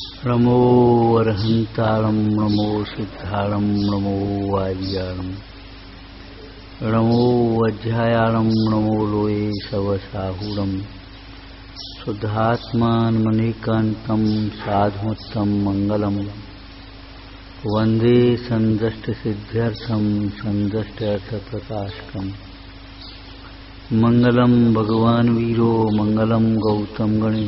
नमो अरहंतारं नमो सिद्धारं नमो वार्यारं नमो अध्यायारं नमो लोये सवसाहुरं शुद्धात्मानमनेकान्तं साधुमत्तं मंगलम वंदे संदष्टसिद्ध्यर्थं संदष्ट्यर्थप्रकाशकं मंगलम भगवान वीरो मंगलम गौतम गणे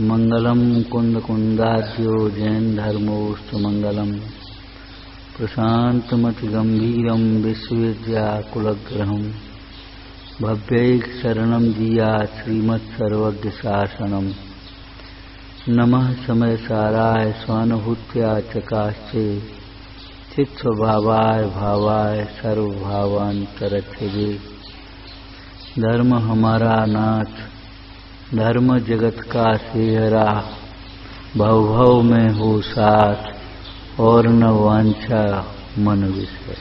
मंगलम कुंद कुंदाद्यो जैन धर्मोस्तु मंगलम प्रशांतमति गंभीरम विश्वविद्याकुलग्रहम भव्यैक शरणम दिया श्रीमत्सर्वज्ञ शासनम नमः समय साराय स्वानुभूत्या चकाश्चे चित्स्वभावाय भावाय सर्वभावांतरच्छेदे धर्म हमारा नाथ धर्म जगत का सेहरा भव भव में हो साथ और न वांछा मन विषय।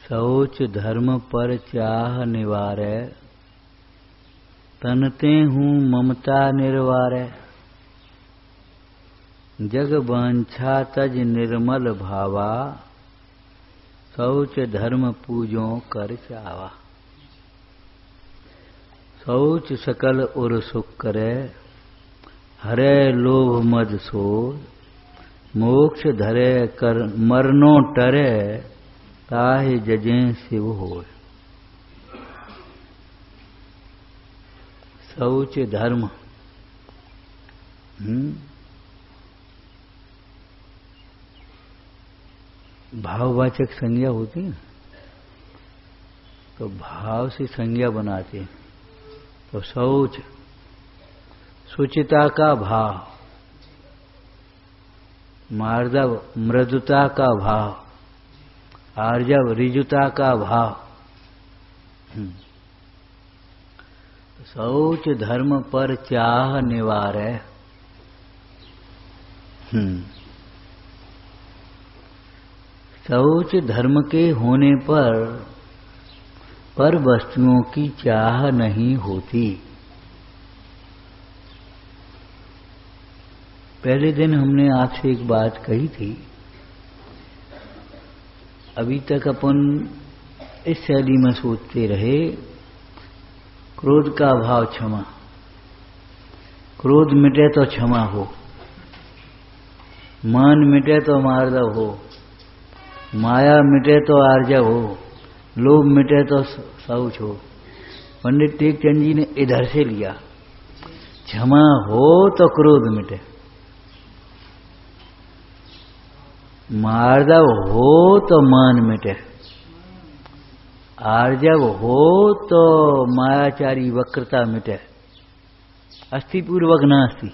शौच धर्म पर चाह निवारै तनते हूँ ममता निर्वारै जग वांछा तज निर्मल भावा शौच धर्म पूजों कर चावा। शौच सकल उर सुख करे हरे लोभ मद सोर मोक्ष धरे कर मरनो टरे ताहि जजें शिव होय। शौच धर्म भाववाचक संज्ञा होती है तो भाव से संज्ञा बनाते हैं। तो शौच शुचिता का भाव, मार्दव मृदुता का भाव, आर्जव ऋजुता का भाव। शौच धर्म पर चाह निवारै। शौच धर्म के होने पर वस्तुओं की चाह नहीं होती। पहले दिन हमने आपसे एक बात कही थी, अभी तक अपन इस शैली में सोचते रहे क्रोध का भाव क्षमा, क्रोध मिटे तो क्षमा हो, मान मिटे तो मार्दव हो, माया मिटे तो आर्जव हो, लोभ मिटे तो शौच हो। पंडित टेकचंद जी ने इधर से लिया, क्षमा हो तो क्रोध मिटे, मार्दव हो तो मान मिटे, आर्जव हो तो मायाचारी वक्रता मिटे, अस्थि पूर्वक नास्ति।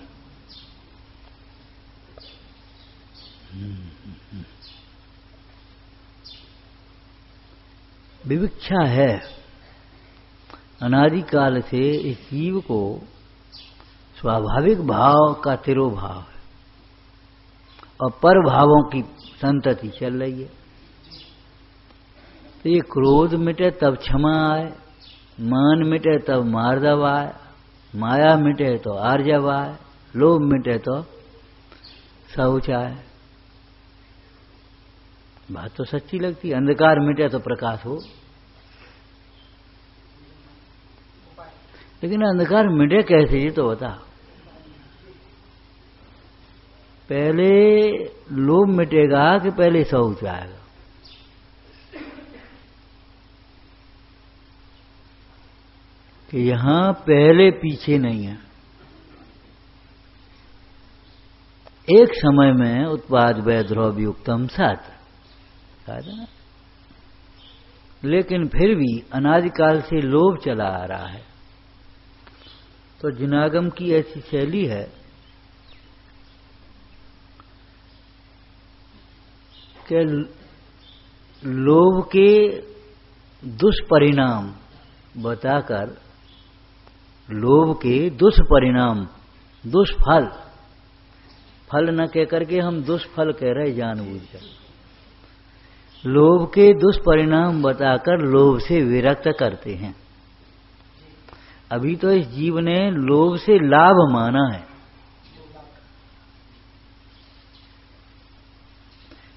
विविक्षा है, अनादिकाल से इस जीव को स्वाभाविक भाव का तिरोभाव है और पर भावों की संतति चल रही है। तो ये क्रोध मिटे तब क्षमा आए, मान मिटे तब मार्दव आए, माया मिटे तो आर्जव आए, लोभ मिटे तो शौच आए। बात तो सच्ची लगती है, अंधकार मिटे तो प्रकाश हो। लेकिन अंधकार मिटे कैसे ये तो बता। पहले लोभ मिटेगा कि पहले शौच आएगा? कि यहां पहले पीछे नहीं है। एक समय में उत्पाद वैद्रव्य युक्तम साथ, लेकिन फिर भी अनादिकाल से लोभ चला आ रहा है। तो जिनागम की ऐसी शैली है कि लोभ के दुष्परिणाम बताकर, लोभ के दुष्परिणाम, दुष्फल, फल न कह करके हम दुष्फल कह रहे जानबूझकर, लोभ के दुष्परिणाम बताकर लोभ से विरक्त करते हैं। अभी तो इस जीव ने लोभ से लाभ माना है,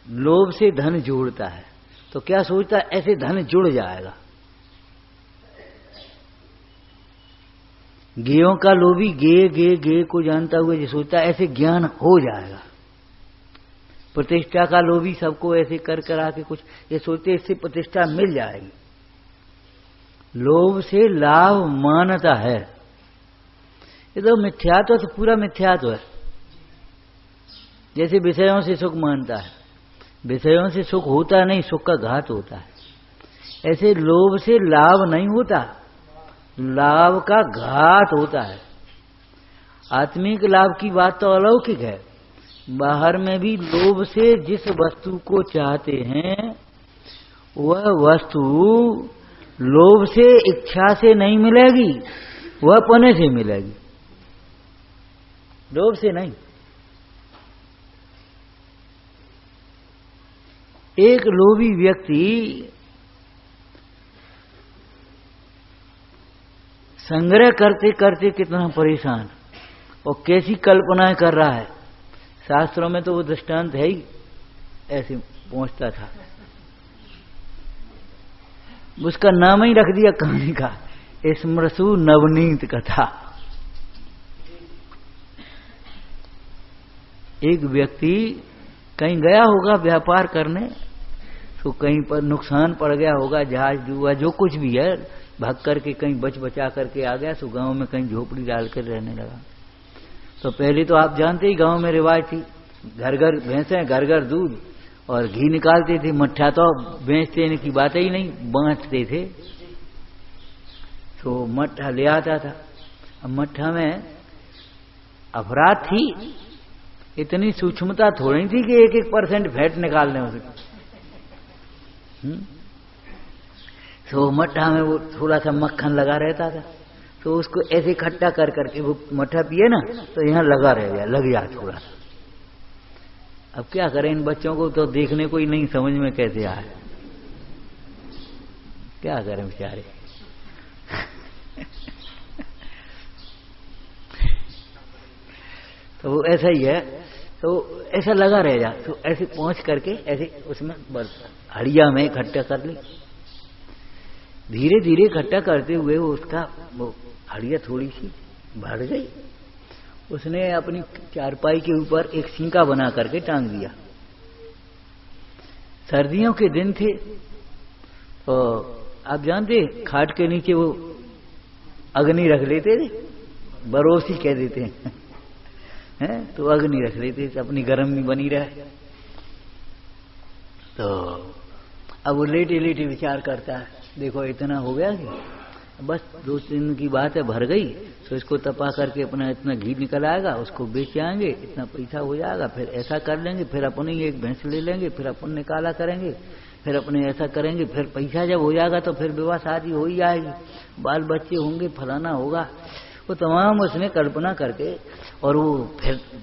लोभ से धन जोड़ता है, तो क्या सोचता है ऐसे धन जुड़ जाएगा। गेयों का लोभी गे गे गे को जानता हुआ जो सोचता है ऐसे ज्ञान हो जाएगा। प्रतिष्ठा का लोभी सबको ऐसे कर करा के कुछ ये सोचते इससे प्रतिष्ठा मिल जाएगी। लोभ से लाभ मानता है, ये तो मिथ्यात्व तो पूरा मिथ्यात्व है। जैसे विषयों से सुख मानता है, विषयों से सुख होता नहीं, सुख का घात होता है। ऐसे लोभ से लाभ नहीं होता, लाभ का घात होता है। आत्मिक लाभ की बात तो अलौकिक है, बाहर में भी लोभ से जिस वस्तु को चाहते हैं वह वस्तु लोभ से इच्छा से नहीं मिलेगी, वह पने से मिलेगी, लोभ से नहीं। एक लोभी व्यक्ति संग्रह करते करते कितना परेशान और कैसी कल्पनाएं कर रहा है। शास्त्रों में तो वो दृष्टांत है ही, ऐसे पहुंचता था। उसका नाम ही रख दिया कहानी का, स्मृसु नवनीत कथा। एक व्यक्ति कहीं गया होगा व्यापार करने, तो कहीं पर नुकसान पड़ गया होगा, जहाज डूबा जो कुछ भी है, भाग करके कहीं बच बचा करके आ गया, तो गांव में कहीं झोपड़ी डाल कर रहने लगा। तो पहले तो आप जानते ही गांव में रिवाज थी, घर घर भैंसें, घर घर दूध और घी निकालते थे। मट्ठा तो बेचने की बात ही नहीं, बांटते थे। तो मट्ठा ले आता था। अब मट्ठा में अपराध थी, इतनी सूक्ष्मता थोड़ी थी कि 1-1% फैट निकालने उसको। तो मट्ठा में वो थोड़ा सा मक्खन लगा रहता था, तो उसको ऐसे इकट्ठा कर करके वो मट्ठा पिए ना, तो यहाँ लगा रह गया, लग गया थोड़ा सा। अब क्या करें, इन बच्चों को तो देखने को ही नहीं समझ में कैसे आए, क्या करें बेचारे। तो वो ऐसा ही है, तो ऐसा लगा रह जा, तो ऐसे पहुंच करके ऐसे उसमें हड़िया में इकट्ठा कर ली। धीरे धीरे इकट्ठा करते हुए उसका वो हड़िया थोड़ी सी बढ़ गई। उसने अपनी चारपाई के ऊपर एक सींका बना करके टांग दिया। सर्दियों के दिन थे, तो आप जानते खाट के नीचे वो अग्नि रख लेते थे, बरोसी कह देते हैं, तो अग्नि रख लेते थे, अपनी गर्मी बनी रहे। तो अब वो लेटे लेटे विचार करता है, देखो इतना हो गया कि बस 2 दिन की बात है, भर गई, तो इसको तपा करके अपना इतना घी निकल आएगा, उसको बेच आएंगे, इतना पैसा हो जाएगा, फिर ऐसा कर लेंगे, फिर अपने ही एक भैंस ले लेंगे, फिर अपन निकाला करेंगे, फिर अपने ऐसा करेंगे, फिर पैसा जब हो जाएगा तो फिर विवाह शादी हो ही जाएगी, बाल बच्चे होंगे, फलाना होगा। वो तमाम उसने कल्पना करके, और वो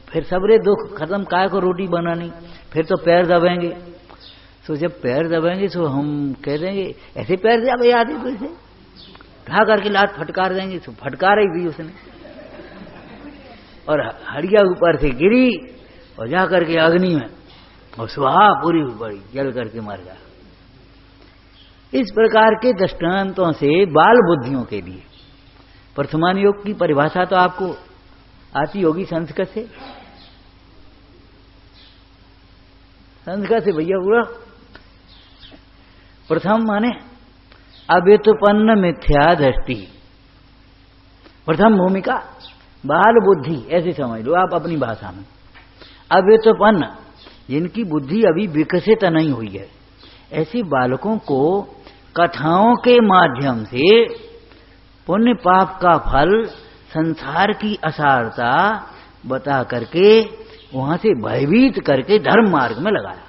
फिर सबरे दुख खत्म, काय को रोटी बनानी, फिर तो पैर दबेंगे। तो जब पैर दबेंगे तो हम कह देंगे ऐसे पैर दबे आदि को, इसे उठा करके लात फटकार देंगे। तो फटकार ही दी उसने, और हड़िया ऊपर से गिरी और जा करके अग्नि में, और स्वाहा पूरी बड़ी जल करके मर गया। इस प्रकार के दृष्टांतों से बाल बुद्धियों के लिए वर्तमान योग की परिभाषा तो आपको आती होगी संस्कृत से। संस्कृत से भैया पूरा प्रथम माने अव्युत्पन्न मिथ्या दृष्टि, प्रथम भूमिका बाल बुद्धि, ऐसे समझ लो आप अपनी भाषा में। अव्युत्पन्न, जिनकी बुद्धि अभी विकसित नहीं हुई है, ऐसे बालकों को कथाओं के माध्यम से पुण्य पाप का फल, संसार की असारता बता करके वहां से भयभीत करके धर्म मार्ग में लगाया।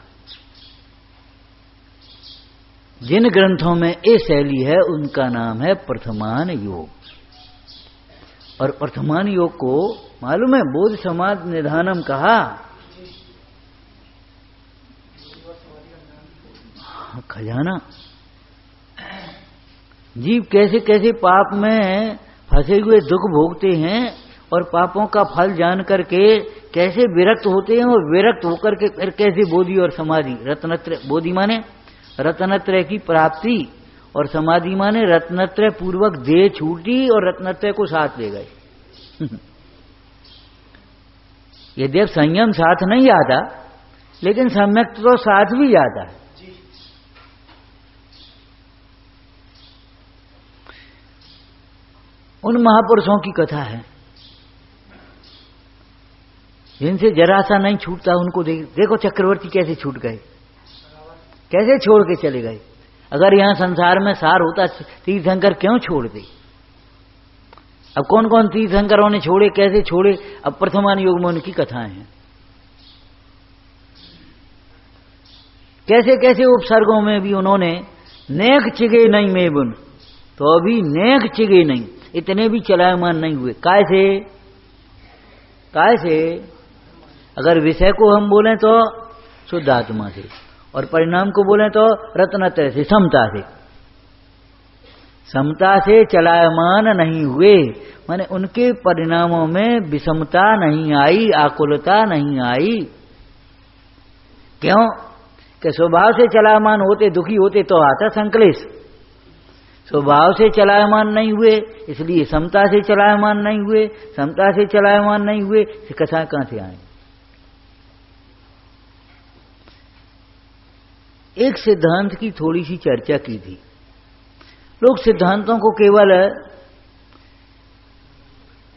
जिन ग्रंथों में ये शैली है उनका नाम है प्रथमान योग। और प्रथमान योग को मालूम है बोध समाज निधानम कहा। खजाना, जीव कैसे कैसे पाप में फंसे हुए दुख भोगते हैं और पापों का फल जान करके कैसे विरक्त होते हैं, और विरक्त होकर के फिर कैसे बोधि और समाधि, रत्नत्रय, बोधि माने रत्नत्रय की प्राप्ति और समाधि माने रत्नत्रय पूर्वक देह छूटी और रत्नत्रय को साथ ले गए। यदि अब संयम साथ नहीं आता, लेकिन सम्यक तो साथ भी जाता है। उन महापुरुषों की कथा है जिनसे जरा सा नहीं छूटता, उनको देखो चक्रवर्ती कैसे छूट गए, कैसे छोड़ के चले गए। अगर यहां संसार में सार होता तीर्थंकर क्यों छोड़ दे। अब कौन कौन तीर्थंकरों ने छोड़े, कैसे छोड़े, अब प्रथमान योग में उनकी कथाएं हैं। कैसे कैसे उपसर्गों में भी उन्होंने नेक चिगे नहीं में बुन, तो अभी नेक चिगे नहीं, इतने भी चलायमान नहीं हुए। कैसे अगर विषय को हम बोलें तो शुद्ध आत्मा से, और परिणाम को बोलें तो रत्नत्रय से, समता से चलायमान नहीं हुए। माने उनके परिणामों में विषमता नहीं आई, आकुलता नहीं आई। क्यों कि स्वभाव से चलायमान होते, दुखी होते तो आता संकलेश। स्वभाव से चलायमान नहीं हुए, इसलिए समता से चलायमान नहीं हुए। समता से चलायमान नहीं हुए, कथा कहां से आए। एक सिद्धांत की थोड़ी सी चर्चा की थी। लोग सिद्धांतों को केवल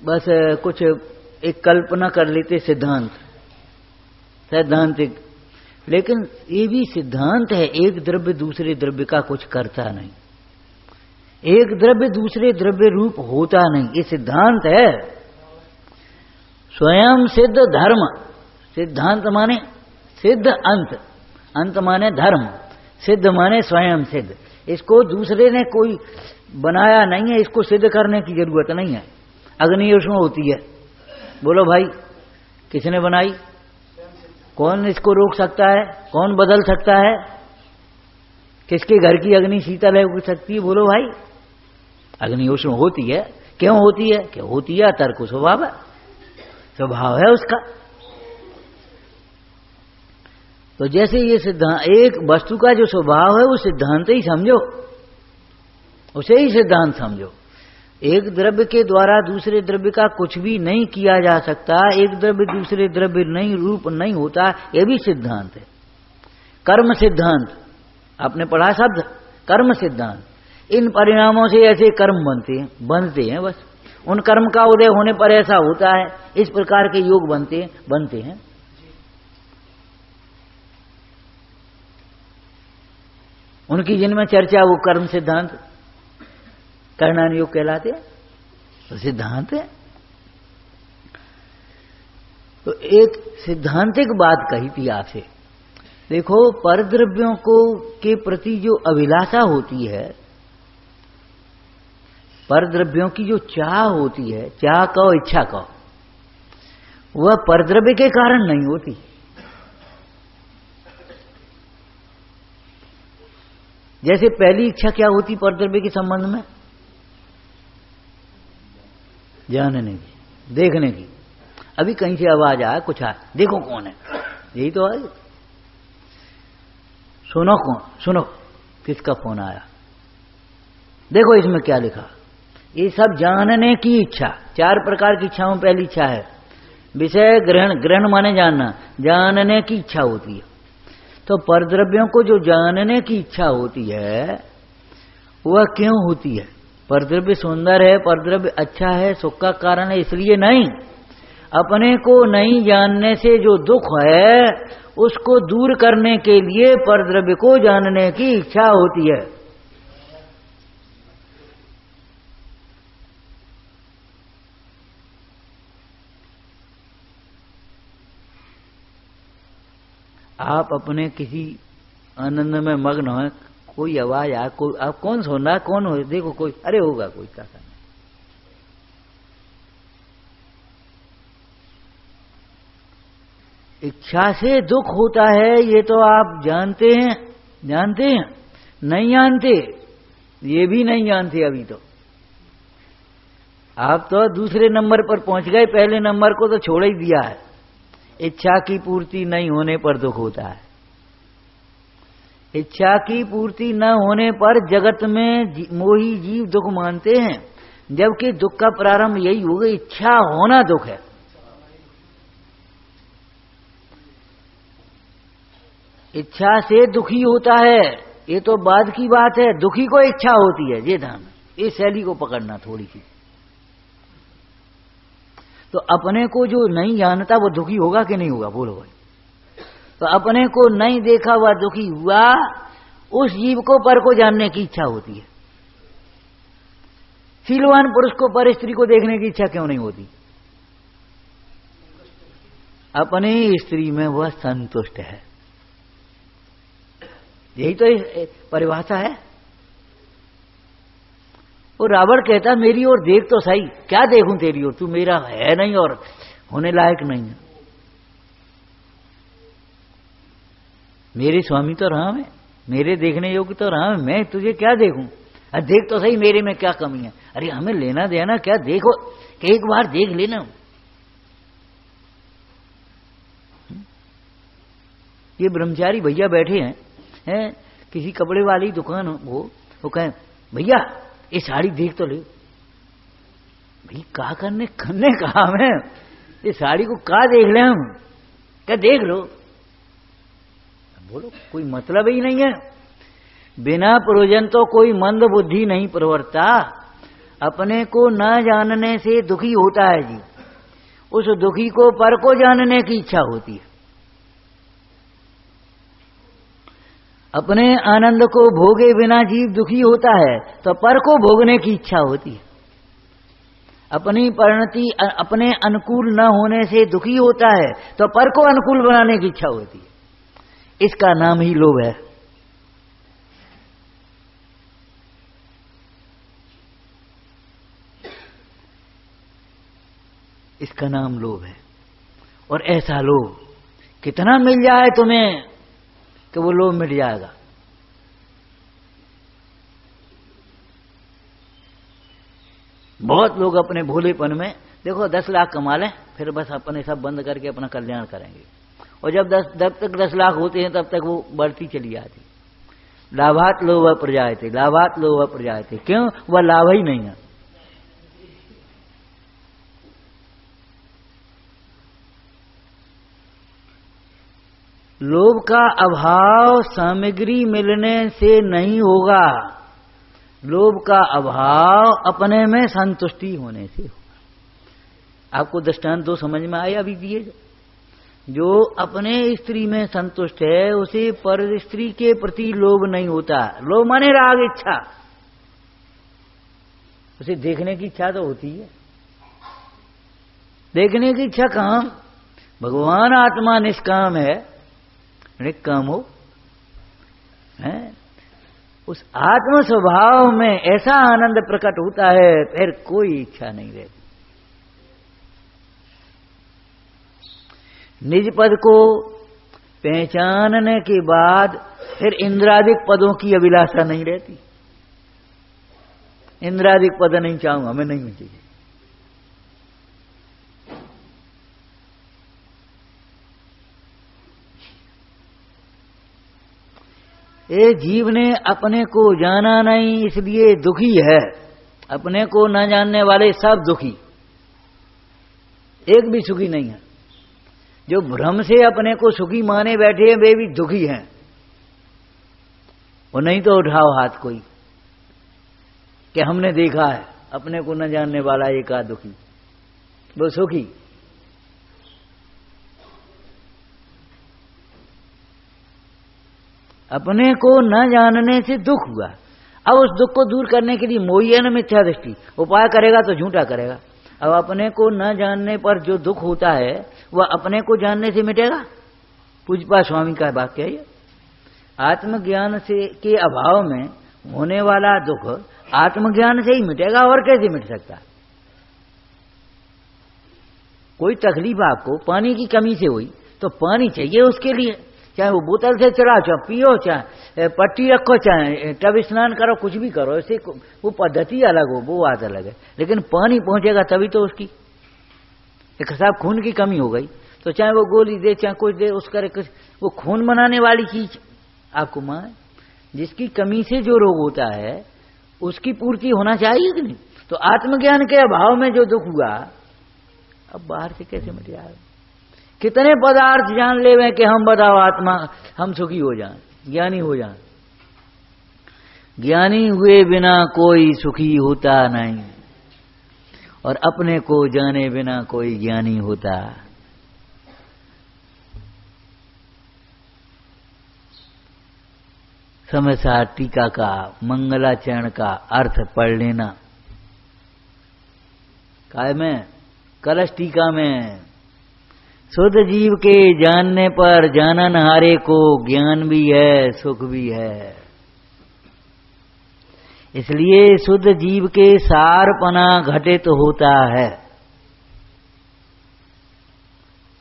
बस कुछ एक कल्पना कर लेते, सैद्धांतिक, लेकिन ये भी सिद्धांत है। एक द्रव्य दूसरे द्रव्य का कुछ करता नहीं, एक द्रव्य दूसरे द्रव्य रूप होता नहीं, ये सिद्धांत है। स्वयं सिद्ध धर्म, सिद्धांत माने सिद्ध, अंत, अंत माने धर्म, सिद्ध माने स्वयं सिद्ध। इसको दूसरे ने कोई बनाया नहीं है, इसको सिद्ध करने की जरूरत नहीं है। अग्नि उसमें होती है, बोलो भाई किसने बनाई, कौन इसको रोक सकता है, कौन बदल सकता है, किसके घर की अग्नि शीतल हो सकती है, बोलो भाई। अग्नि उष्ण होती है, क्यों होती है, क्या होती है, तर्क स्वभाव है, स्वभाव है उसका। तो जैसे ये सिद्धांत, एक वस्तु का जो स्वभाव है वो सिद्धांत ही समझो, उसे ही सिद्धांत समझो। एक द्रव्य के द्वारा दूसरे द्रव्य का कुछ भी नहीं किया जा सकता, एक द्रव्य दूसरे द्रव्य नहीं रूप नहीं होता, ये भी सिद्धांत है। कर्म सिद्धांत आपने पढ़ा शब्द, कर्म सिद्धांत। इन परिणामों से ऐसे कर्म बनते हैं बस। उन कर्म का उदय होने पर ऐसा होता है, इस प्रकार के योग बनते हैं। उनकी जिनमें चर्चा वो कर्म सिद्धांत, कर्णान योग कहलाते हैं, तो सिद्धांत है। तो एक सिद्धांतिक बात कही थी आपसे। देखो, परद्रव्यों को के प्रति जो अभिलाषा होती है, परद्रव्यों की जो चाह होती है, चाह कहो इच्छा कहो, वह परद्रव्य के कारण नहीं होती। जैसे पहली इच्छा क्या होती परद्रव्य के संबंध में, जानने की, देखने की। अभी कहीं से आवाज आया, कुछ आया, देखो कौन है, यही तो है। सुनो कौन, सुनो किसका फोन आया, देखो इसमें क्या लिखा। ये सब जानने की इच्छा, चार प्रकार की इच्छाओं में पहली इच्छा है विषय ग्रहण, ग्रहण माने जानना, जानने की इच्छा होती है। तो परद्रव्यों को जो जानने की इच्छा होती है वह क्यों होती है? परद्रव्य सुंदर है, परद्रव्य अच्छा है, सुख का कारण है, इसलिए नहीं। अपने को नहीं जानने से जो दुख है उसको दूर करने के लिए परद्रव्य को जानने की इच्छा होती है। आप अपने किसी आनंद में मग्न हो, कोई आवाज आए, कोई आप कौन सुन रहा, कौन हो, देखो कोई, अरे होगा कोई, क्या करना। इच्छा से दुख होता है, ये तो आप जानते हैं, नहीं जानते, ये भी नहीं जानते अभी तो। आप तो दूसरे नंबर पर पहुंच गए, पहले नंबर को तो छोड़ ही दिया है। इच्छा की पूर्ति नहीं होने पर दुख होता है। इच्छा की पूर्ति न होने पर जगत में मोही जीव दुख मानते हैं, जबकि दुख का प्रारंभ यही होगा, इच्छा होना दुख है। इच्छा से दुखी होता है, ये तो बाद की बात है। दुखी को इच्छा होती है, ये ध्यान, इस शैली को पकड़ना थोड़ी सी। तो अपने को जो नहीं जानता वो दुखी होगा कि नहीं होगा, बोलो भाई। तो अपने को नहीं देखा हुआ दुखी हुआ, उस जीव को पर को जानने की इच्छा होती है। शीलवान पुरुष को पर स्त्री को देखने की इच्छा क्यों नहीं होती? अपनी स्त्री में वह संतुष्ट है। यही तो परिभाषा है। वो रावण कहता मेरी ओर देख तो सही, क्या देखूं तेरी ओर, तू मेरा है नहीं और होने लायक नहीं है। मेरे स्वामी तो राम है, मेरे देखने योग्य तो राम है, मैं तुझे क्या देखूं? अरे देख तो सही मेरे में क्या कमी है। अरे हमें लेना देना क्या, देखो कि एक बार देख लेना। ये ब्रह्मचारी भैया बैठे हैं किसी कपड़े वाली दुकान, वो कहें भैया ये साड़ी देख तो ले। भाई क्या करने कहा मैं, ये साड़ी को क्या देख ले हम, क्या देख लो। बोलो कोई मतलब ही नहीं है। बिना प्रयोजन तो कोई मंद बुद्धि नहीं प्रवरता। अपने को न जानने से दुखी होता है जी, उस दुखी को पर को जानने की इच्छा होती है। अपने आनंद को भोगे बिना जीव दुखी होता है तो पर को भोगने की इच्छा होती है। अपनी परिणति अपने अनुकूल न होने से दुखी होता है तो पर को अनुकूल बनाने की इच्छा होती है। इसका नाम ही लोभ है। इसका नाम लोभ है। और ऐसा लोभ कितना मिल जाए तुम्हें कि वो लोभ मिट जाएगा। बहुत लोग अपने भोलेपन में देखो 10 लाख कमा लें, फिर बस अपने सब बंद करके अपना कल्याण करेंगे। और जब तक 10 लाख होते हैं तब तक वो बढ़ती चली जाती। लाभात लोभ प्रजायते, लाभात लोभ प्रजायते। क्यों? वह लाभ ही नहीं है। लोभ का अभाव सामग्री मिलने से नहीं होगा, लोभ का अभाव अपने में संतुष्टि होने से होगा। आपको दृष्टांत दो समझ में आया अभी दिए। जो अपने स्त्री में संतुष्ट है उसे पर स्त्री के प्रति लोभ नहीं होता। लोभ माने राग, इच्छा। उसे देखने की इच्छा तो होती है। देखने की इच्छा कहां? भगवान आत्मा निष्काम है, निष्काम हो है। उस आत्म स्वभाव में ऐसा आनंद प्रकट होता है, फिर कोई इच्छा नहीं रहती। निज पद को पहचानने के बाद फिर इंद्रादिक पदों की अभिलाषा नहीं रहती। इंद्रादिक पद नहीं चाहूंगा, हमें नहीं चाहिए। ये जीव ने अपने को जाना नहीं इसलिए दुखी है। अपने को न जानने वाले सब दुखी, एक भी सुखी नहीं है। जो भ्रम से अपने को सुखी माने बैठे हैं वे भी दुखी हैं। वो नहीं तो उठाओ हाथ कोई कि हमने देखा है अपने को न जानने वाला एक आध दुखी, वो सुखी। अपने को न जानने से दुख हुआ। अब उस दुख को दूर करने के लिए मोही है न मिथ्या दृष्टि, उपाय करेगा तो झूठा करेगा। अब अपने को न जानने पर जो दुख होता है वह अपने को जानने से मिटेगा। पूज्यपाद स्वामी का वाक्य है। आत्मज्ञान से के अभाव में होने वाला दुख आत्मज्ञान से ही मिटेगा, और कैसे मिट सकता? कोई तकलीफ आपको पानी की कमी से हुई तो पानी चाहिए उसके लिए, चाहे वो बोतल से चढ़ा, चाहे पियो, चाहे पट्टी रखो, चाहे टब स्नान करो, कुछ भी करो, ऐसे वो पद्धति अलग हो, वो बात अलग है। लेकिन पानी पहुंचेगा तभी तो उसकी एक हिसाब खून की कमी हो गई, तो चाहे वो गोली दे, चाहे कुछ दे, उसका वो खून बनाने वाली चीज आपको मां, जिसकी कमी से जो रोग होता है उसकी पूर्ति होना चाहिए कि नहीं। तो आत्मज्ञान के अभाव में जो दुख हुआ, अब बाहर से कैसे मिट जाएगा? कितने पदार्थ जान लेवे कि हम बताओ आत्मा हम सुखी हो जाएं, ज्ञानी हो जाएं। ज्ञानी हुए बिना कोई सुखी होता नहीं, और अपने को जाने बिना कोई ज्ञानी होता। समय सा टीका का मंगलाचरण का अर्थ पढ़ लेना। काय में? कलश टीका में, शुद्ध जीव के जानने पर जानन हारे को ज्ञान भी है, सुख भी है। इसलिए शुद्ध जीव के सारपना घटित होता है।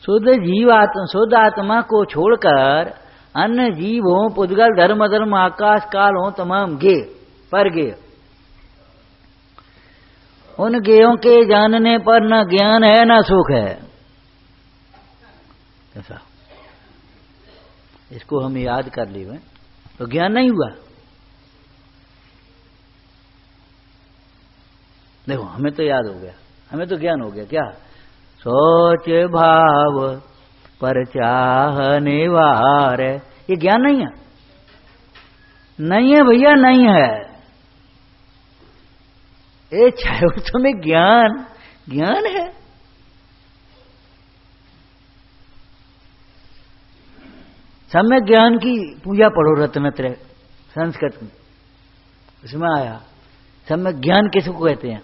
शुद्ध आत्मा को छोड़कर अन्य जीव हो, पुद्गल, धर्म धर्म, आकाश काल हो, तमाम गे पर गे, उन गेयों के जानने पर न ज्ञान है न सुख है। ऐसा इसको हम याद कर लिए तो ज्ञान नहीं हुआ। देखो हमें तो याद हो गया, हमें तो ज्ञान हो गया। क्या? सोच भाव पर चाहने वार, ये ज्ञान नहीं है? नहीं है भैया, नहीं है। ये चाहे तुम्हें ज्ञान है। सम्यक ज्ञान की पूजा पढ़ो, रत्नत्रय संस्कृत में उसमें आया। सम्यक ज्ञान किसको कहते हैं?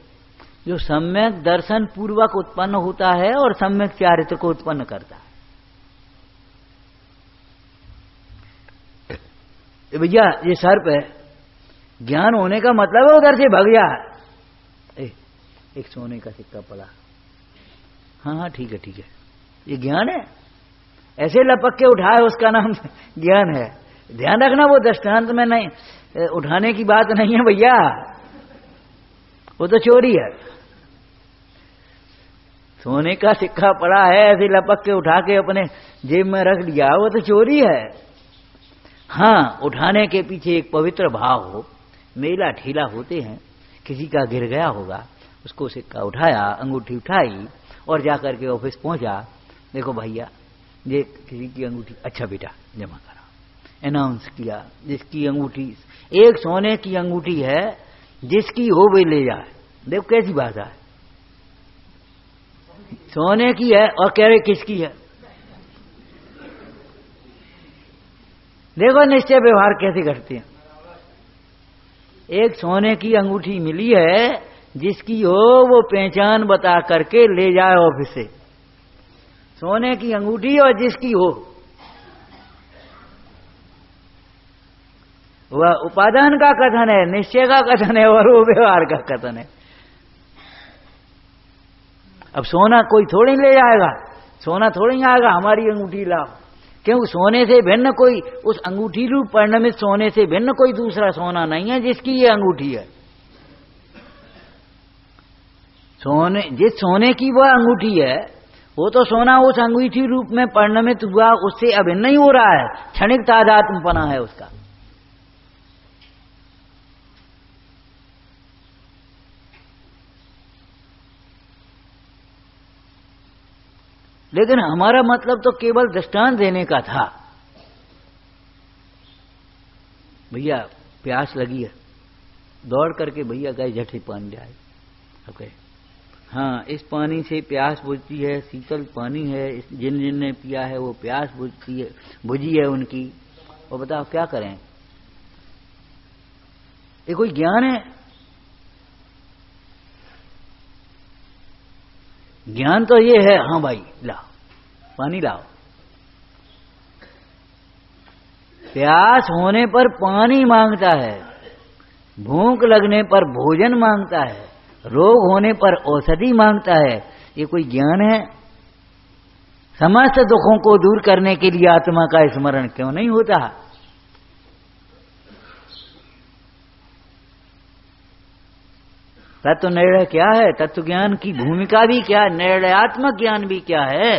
जो सम्यक दर्शन पूर्वक उत्पन्न होता है और सम्यक चारित्र को उत्पन्न करता है। भैया ये सर्प है, ज्ञान होने का मतलब है उधर से भग जा। एक सोने का सिक्का पड़ा, हाँ ठीक है ठीक है, ये ज्ञान है। ऐसे लपक के उठाए, उसका नाम ज्ञान है। ध्यान रखना, वो दृष्टांत में नहीं उठाने की बात नहीं है भैया, वो तो चोरी है। सोने का सिक्का पड़ा है, ऐसे लपक के उठा के अपने जेब में रख लिया, वो तो चोरी है। हाँ, उठाने के पीछे एक पवित्र भाव हो। मेला ठेला होते हैं, किसी का गिर गया होगा, उसको सिक्का उठाया, अंगूठी उठाई और जाकर के ऑफिस पहुंचा। देखो भैया ये किसी की अंगूठी, अच्छा बेटा जमा करा, अनाउंस किया। जिसकी अंगूठी, एक सोने की अंगूठी है, जिसकी हो वे ले जाए। देखो कैसी बात है, सोने की है और कह रहे किसकी है। देखो निश्चय व्यवहार कैसे करते हैं। एक सोने की अंगूठी मिली है, जिसकी हो वो पहचान बता करके ले जाए ऑफिस से। सोने की अंगूठी और जिसकी हो, वह उपादान का कथन है, निश्चय का कथन है और वो व्यवहार का कथन है। अब सोना कोई थोड़ी ले जाएगा, सोना थोड़ी आएगा हमारी अंगूठी लाओ, क्योंकि सोने से भिन्न कोई, उस अंगूठी रूप परिणमित सोने से भिन्न कोई दूसरा सोना नहीं है जिसकी ये अंगूठी है। जिस सोने की वह अंगूठी है, वो तो सोना उस अंगूठी रूप में परिणमित हुआ, उससे अभिन्न नहीं हो रहा है, क्षणिक तादात्म्यपना है उसका। लेकिन हमारा मतलब तो केवल दृष्टांत देने का था। भैया प्यास लगी है, दौड़ करके भैया गए झट से पानी लाए। अब कहे हाँ, इस पानी से प्यास बुझती है, शीतल पानी है, जिन ने पिया है वो प्यास बुझी है उनकी। और बताओ क्या करें? ये कोई ज्ञान है? ज्ञान तो ये है, हाँ भाई लाओ पानी लाओ। प्यास होने पर पानी मांगता है, भूख लगने पर भोजन मांगता है, रोग होने पर औषधि मांगता है। ये कोई ज्ञान है? समस्त दुखों को दूर करने के लिए आत्मा का स्मरण क्यों नहीं होता? तत्व निर्णय क्या है? तत्व ज्ञान की भूमिका भी क्या है? निर्णयात्मक ज्ञान भी क्या है?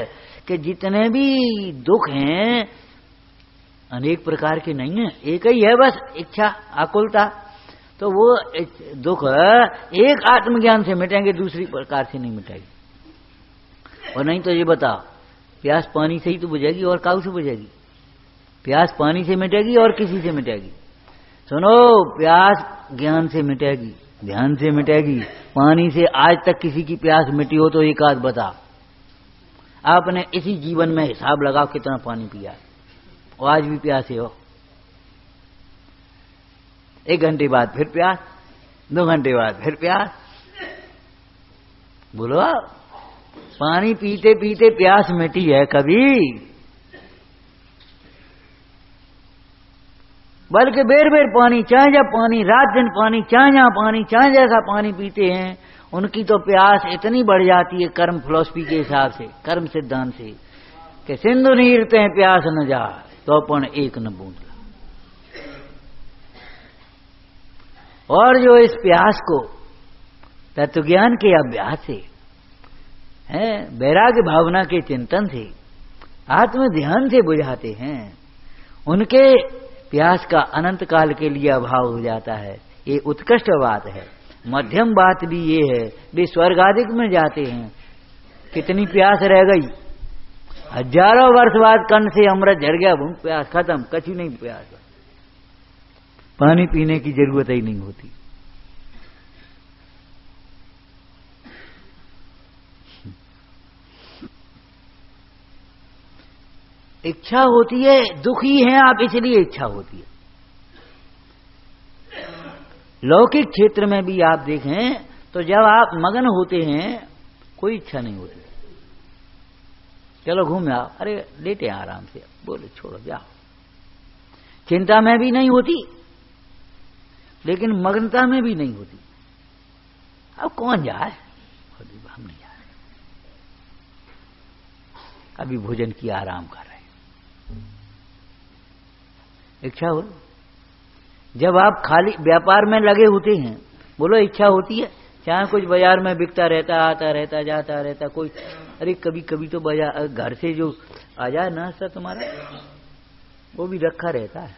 कि जितने भी दुख हैं अनेक प्रकार के नहीं है, एक ही है बस, इच्छा आकुलता। तो वो दुख एक आत्मज्ञान से मिटेंगे, दूसरी प्रकार से नहीं मिटेगी। और नहीं तो ये बताओ, प्यास पानी से ही तो बुझेगी, और काऊ से बुझेगी? प्यास पानी से मिटेगी और किसी से मिटेगी? सुनो, प्यास ज्ञान से मिटेगी, ध्यान से मिटेगी। पानी से आज तक किसी की प्यास मिटी हो तो एक आध बता। आपने इसी जीवन में हिसाब लगाओ कितना पानी पिया और आज भी प्यासे हो। 1 घंटे बाद फिर प्यास, 2 घंटे बाद फिर प्यास। बोलो, पानी पीते पीते प्यास मिटी है कभी? बल्कि बेर बेर पानी, चाहे जब पानी, रात दिन पानी, चाहे जहां पानी, चाहे जैसा पानी पीते हैं, उनकी तो प्यास इतनी बढ़ जाती है कर्म फिलॉसफी के हिसाब से, कर्म सिद्धांत से, कि सिंधु नीरते हैं प्यास न जा तो पण एक न बूंद। और जो इस प्यास को तत्व ज्ञान के अभ्यास से, वैराग्य भावना के चिंतन से, आत्म ध्यान से बुझाते हैं, उनके प्यास का अनंत काल के लिए अभाव हो जाता है। ये उत्कृष्ट बात है। मध्यम बात भी ये है, वे स्वर्ग आदि में जाते हैं, कितनी प्यास रह गई, हजारों वर्ष बाद कण से अमृत झर गया, भूख प्यास खत्म, कछु नहीं प्यास, पानी पीने की जरूरत ही नहीं होती। इच्छा होती है, दुखी हैं आप इसलिए इच्छा होती है। लौकिक क्षेत्र में भी आप देखें तो जब आप मगन होते हैं कोई इच्छा नहीं होती, चलो घूम आओ, अरे लेटे आराम से, बोले छोड़ो जाओ। चिंता में भी नहीं होती, लेकिन मग्नता में भी नहीं होती। अब कौन जाए, हम नहीं जा रहे, अभी भोजन किया, आराम कर रहे। इच्छा हो, जब आप खाली व्यापार में लगे होते हैं, बोलो इच्छा होती है, चाहे कुछ बाजार में बिकता रहता, आता रहता, जाता रहता, कोई अरे कभी कभी तो बाजार घर से जो आ जाए नाश्ता तुम्हारा, वो भी रखा रहता है।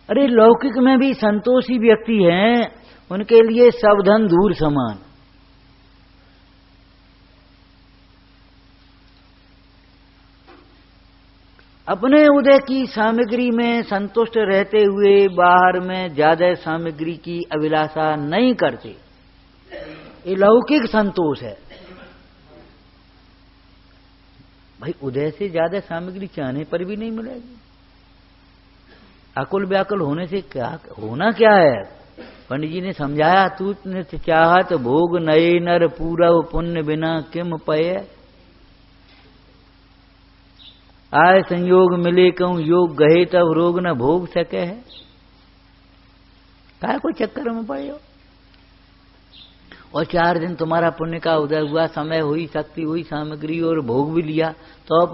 अरे लौकिक में भी संतोषी व्यक्ति हैं, उनके लिए सब धन दूर समान। अपने उदय की सामग्री में संतुष्ट रहते हुए बाहर में ज्यादा सामग्री की अभिलाषा नहीं करते, ये लौकिक संतोष है। भाई उदय से ज्यादा सामग्री चाहने पर भी नहीं मिलेगी। अकुल व्याकुल होने से क्या होना, क्या है? पंडित जी ने समझाया, तू चाहत भोग नए नर पूरव पुण्य बिना किम पय, आय संयोग मिले कहूं योग गहे तब रोग न भोग सके है। काय कोई चक्कर में पड़े हो? और 4 दिन तुम्हारा पुण्य का उदय हुआ, समय हुई, शक्ति हुई, सामग्री और भोग भी लिया, तो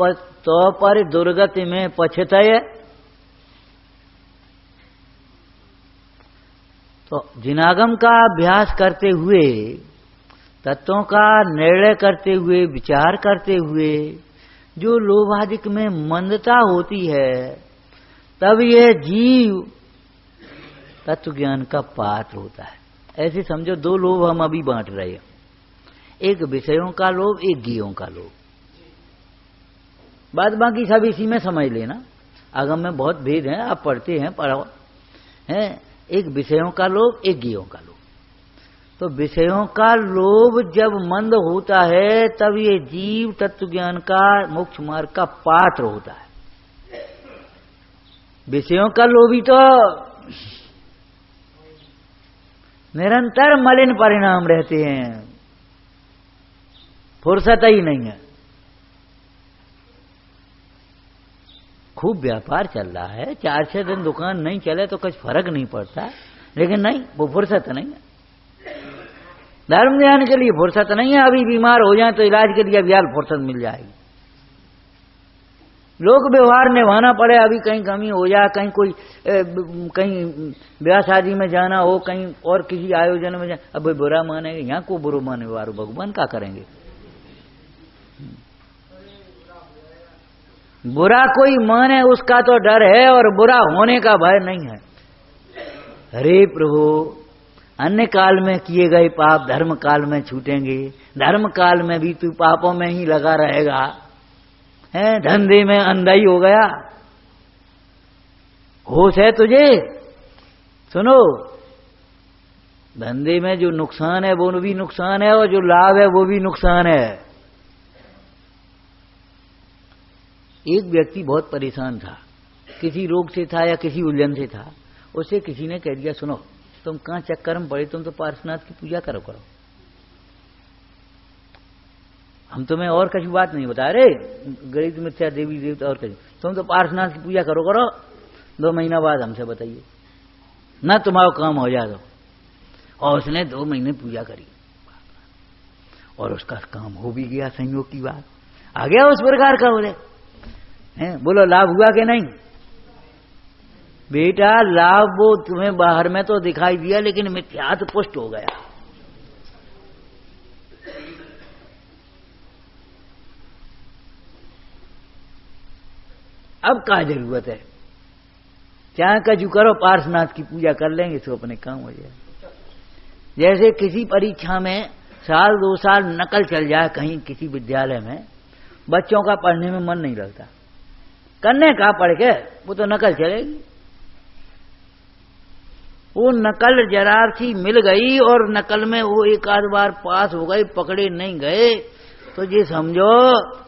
पर दुर्गति में पछताए। तो जिनागम का अभ्यास करते हुए, तत्वों का निर्णय करते हुए, विचार करते हुए जो लोभादिक में मंदता होती है, तब यह जीव तत्व ज्ञान का पात्र होता है। ऐसे समझो 2 लोभ हम अभी बांट रहे हैं, एक विषयों का लोभ, एक ज्ञेयों का लोभ। बाद बाकी सब इसी में समझ लेना, आगम में बहुत भेद है, आप पढ़ते हैं, पढ़ो हैं। एक विषयों का लोभ, एक ज्ञेयों का लोभ। तो विषयों का लोभ जब मंद होता है, तब ये जीव तत्व ज्ञान का मोक्ष मार्ग का पात्र होता है। विषयों का लोभी तो निरंतर मलिन परिणाम रहते हैं, फुर्सत ही नहीं है। खूब व्यापार चल रहा है, 4-6 दिन दुकान नहीं चले तो कुछ फर्क नहीं पड़ता, लेकिन नहीं, वो फुर्सत नहीं है, धर्म ध्यान के लिए फुर्सत नहीं है। अभी बीमार हो जाए तो इलाज के लिए अभी हाल फुर्सत मिल जाएगी। लोक व्यवहार निभाना पड़े, अभी कहीं कमी हो जाए, कहीं कोई कहीं ब्याह शादी में जाना हो, कहीं और किसी आयोजन में जाए, अब बुरा मानेंगे, यहाँ को बुरा माने वारो भगवान का करेंगे। बुरा कोई माने उसका तो डर है और बुरा होने का भय नहीं है। हरे प्रभु, अन्य काल में किए गए पाप धर्म काल में छूटेंगे, धर्म काल में भी तू पापों में ही लगा रहेगा, है धंधे में अंधा ही हो गया। होश है तुझे? सुनो, धंधे में जो नुकसान है वो भी नुकसान है और जो लाभ है वो भी नुकसान है। एक व्यक्ति बहुत परेशान था, किसी रोग से था या किसी उलझन से था। उसे किसी ने कह दिया, सुनो तुम कहां चक्कर में पड़े, तुम तो पार्श्वनाथ की पूजा करो। हम तुम्हें और कहीं बात नहीं बता रहे, गणित मिथ्या देवी देवता और कहीं, तुम तो पार्श्वनाथ की पूजा करो। 2 महीना बाद हमसे बताइए, ना तुम्हारा काम हो जाए तो। और उसने 2 महीने पूजा करी और उसका काम हो भी गया, संयोग की बात आ गया उस प्रकार का। बोले बोलो लाभ हुआ कि नहीं? बेटा लाभ वो तुम्हें बाहर में तो दिखाई दिया, लेकिन मिथ्यात्व पुष्ट हो गया। अब क्या जरूरत है? चाहे कजू करो, पार्श्वनाथ की पूजा कर लेंगे तो अपने काम हो जाए। जैसे किसी परीक्षा में 1-2 साल नकल चल जाए कहीं किसी विद्यालय में, बच्चों का पढ़ने में मन नहीं लगता, करने का पढ़ के वो तो नकल चलेगी। वो नकल जरार्थी मिल गई और नकल में वो 1-आध बार पास हो गए, पकड़े नहीं गए तो ये समझो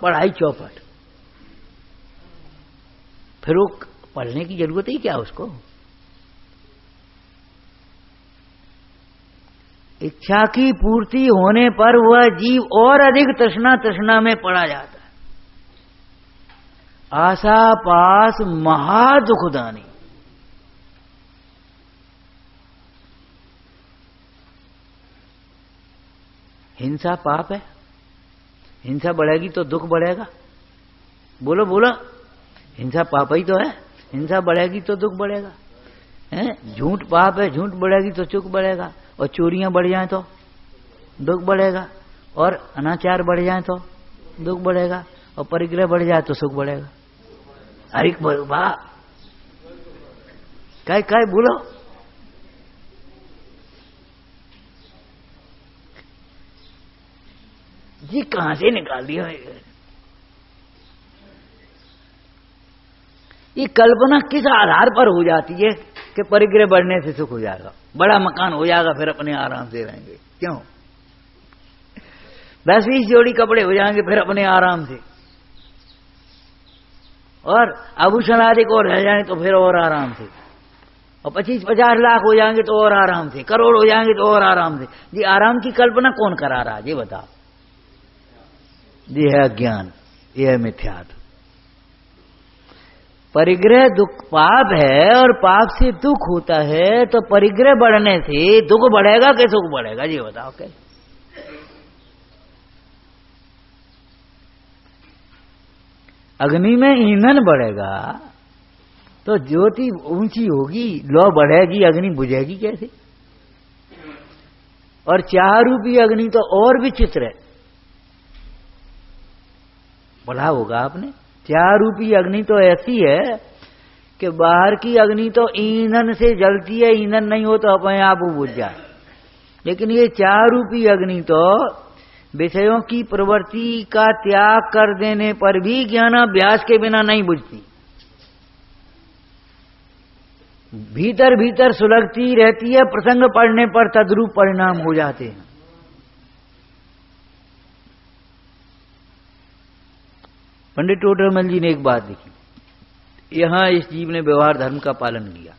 पढ़ाई चौपट। फिर वो पढ़ने की जरूरत ही क्या उसको? इच्छा की पूर्ति होने पर वह जीव और अधिक तृष्णा में पड़ा जाता है। आशा पास महा दुखदानी। हिंसा पाप है, हिंसा बढ़ेगी तो दुख बढ़ेगा। बोलो बोलो, हिंसा पाप ही तो है, हिंसा बढ़ेगी तो दुख बढ़ेगा। झूठ पाप है, झूठ बढ़ेगी तो सुख बढ़ेगा, और चोरियां बढ़ जाए तो दुख बढ़ेगा, और अनाचार बढ़ जाए तो दुख बढ़ेगा, और परिग्रह बढ़ जाए तो सुख बढ़ेगा। अरे वाह, काय बोलो। जी कहां से निकाल दिया? ये कल्पना किस आधार पर हो जाती है कि परिग्रह बढ़ने से सुख हो जाएगा, बड़ा मकान हो जाएगा, फिर अपने आराम से रहेंगे। क्यों? 10-20 जोड़ी कपड़े हो जाएंगे फिर अपने आराम से, और आभूषण आदि को रह जाए तो फिर और आराम से, और 25-50 लाख हो जाएंगे तो और आराम से, करोड़ हो जाएंगे तो और आराम से। जी आराम की कल्पना कौन करा रहा है? ये बताओ। ये है अज्ञान, ये है मिथ्यात्व। परिग्रह दुख पाप है, और पाप से दुख होता है, तो परिग्रह बढ़ने से दुख बढ़ेगा कि सुख बढ़ेगा? ये बताओ। कैसे? अग्नि में ईंधन बढ़ेगा तो ज्योति ऊंची होगी, लौ बढ़ेगी, अग्नि बुझेगी कैसे? और चाह रूपी अग्नि तो और विचित्र है, पढ़ा होगा आपने। चाह रूपी अग्नि तो ऐसी है कि बाहर की अग्नि तो ईंधन से जलती है, ईंधन नहीं हो तो अपने आप वो बुझ जाए, लेकिन ये चाह रूपी अग्नि तो विषयों की प्रवृत्ति का त्याग कर देने पर भी ज्ञानाभ्यास के बिना नहीं बुझती, भीतर भीतर सुलगती रहती है, प्रसंग पढ़ने पर तद्रूप परिणाम हो जाते हैं। पंडित टोडरमल जी ने एक बात लिखी, यहां इस जीव ने व्यवहार धर्म का पालन किया,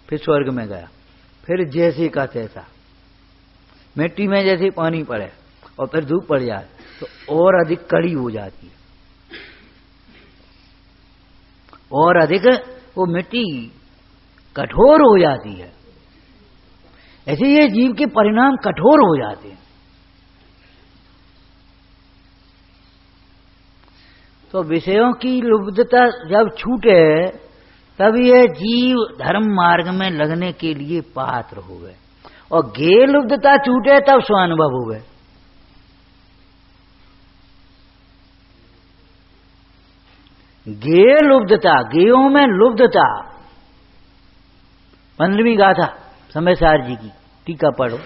फिर स्वर्ग में गया, फिर जैसे का तैसा, मिट्टी में जैसे पानी पड़े और फिर धूप पड़ जाए तो और अधिक कड़ी हो जाती है, और अधिक वो मिट्टी कठोर हो जाती है। ऐसे ये जीव के परिणाम कठोर हो जाते हैं। तो विषयों की लुब्धता जब छूटे तब यह जीव धर्म मार्ग में लगने के लिए पात्र हो गए, और गे लुब्धता छूटे तब स्वानुभव हो गए। गे लुब्धता, गेयों में लुब्धता। 15वीं गाथा समयसार जी की टीका पढ़ो।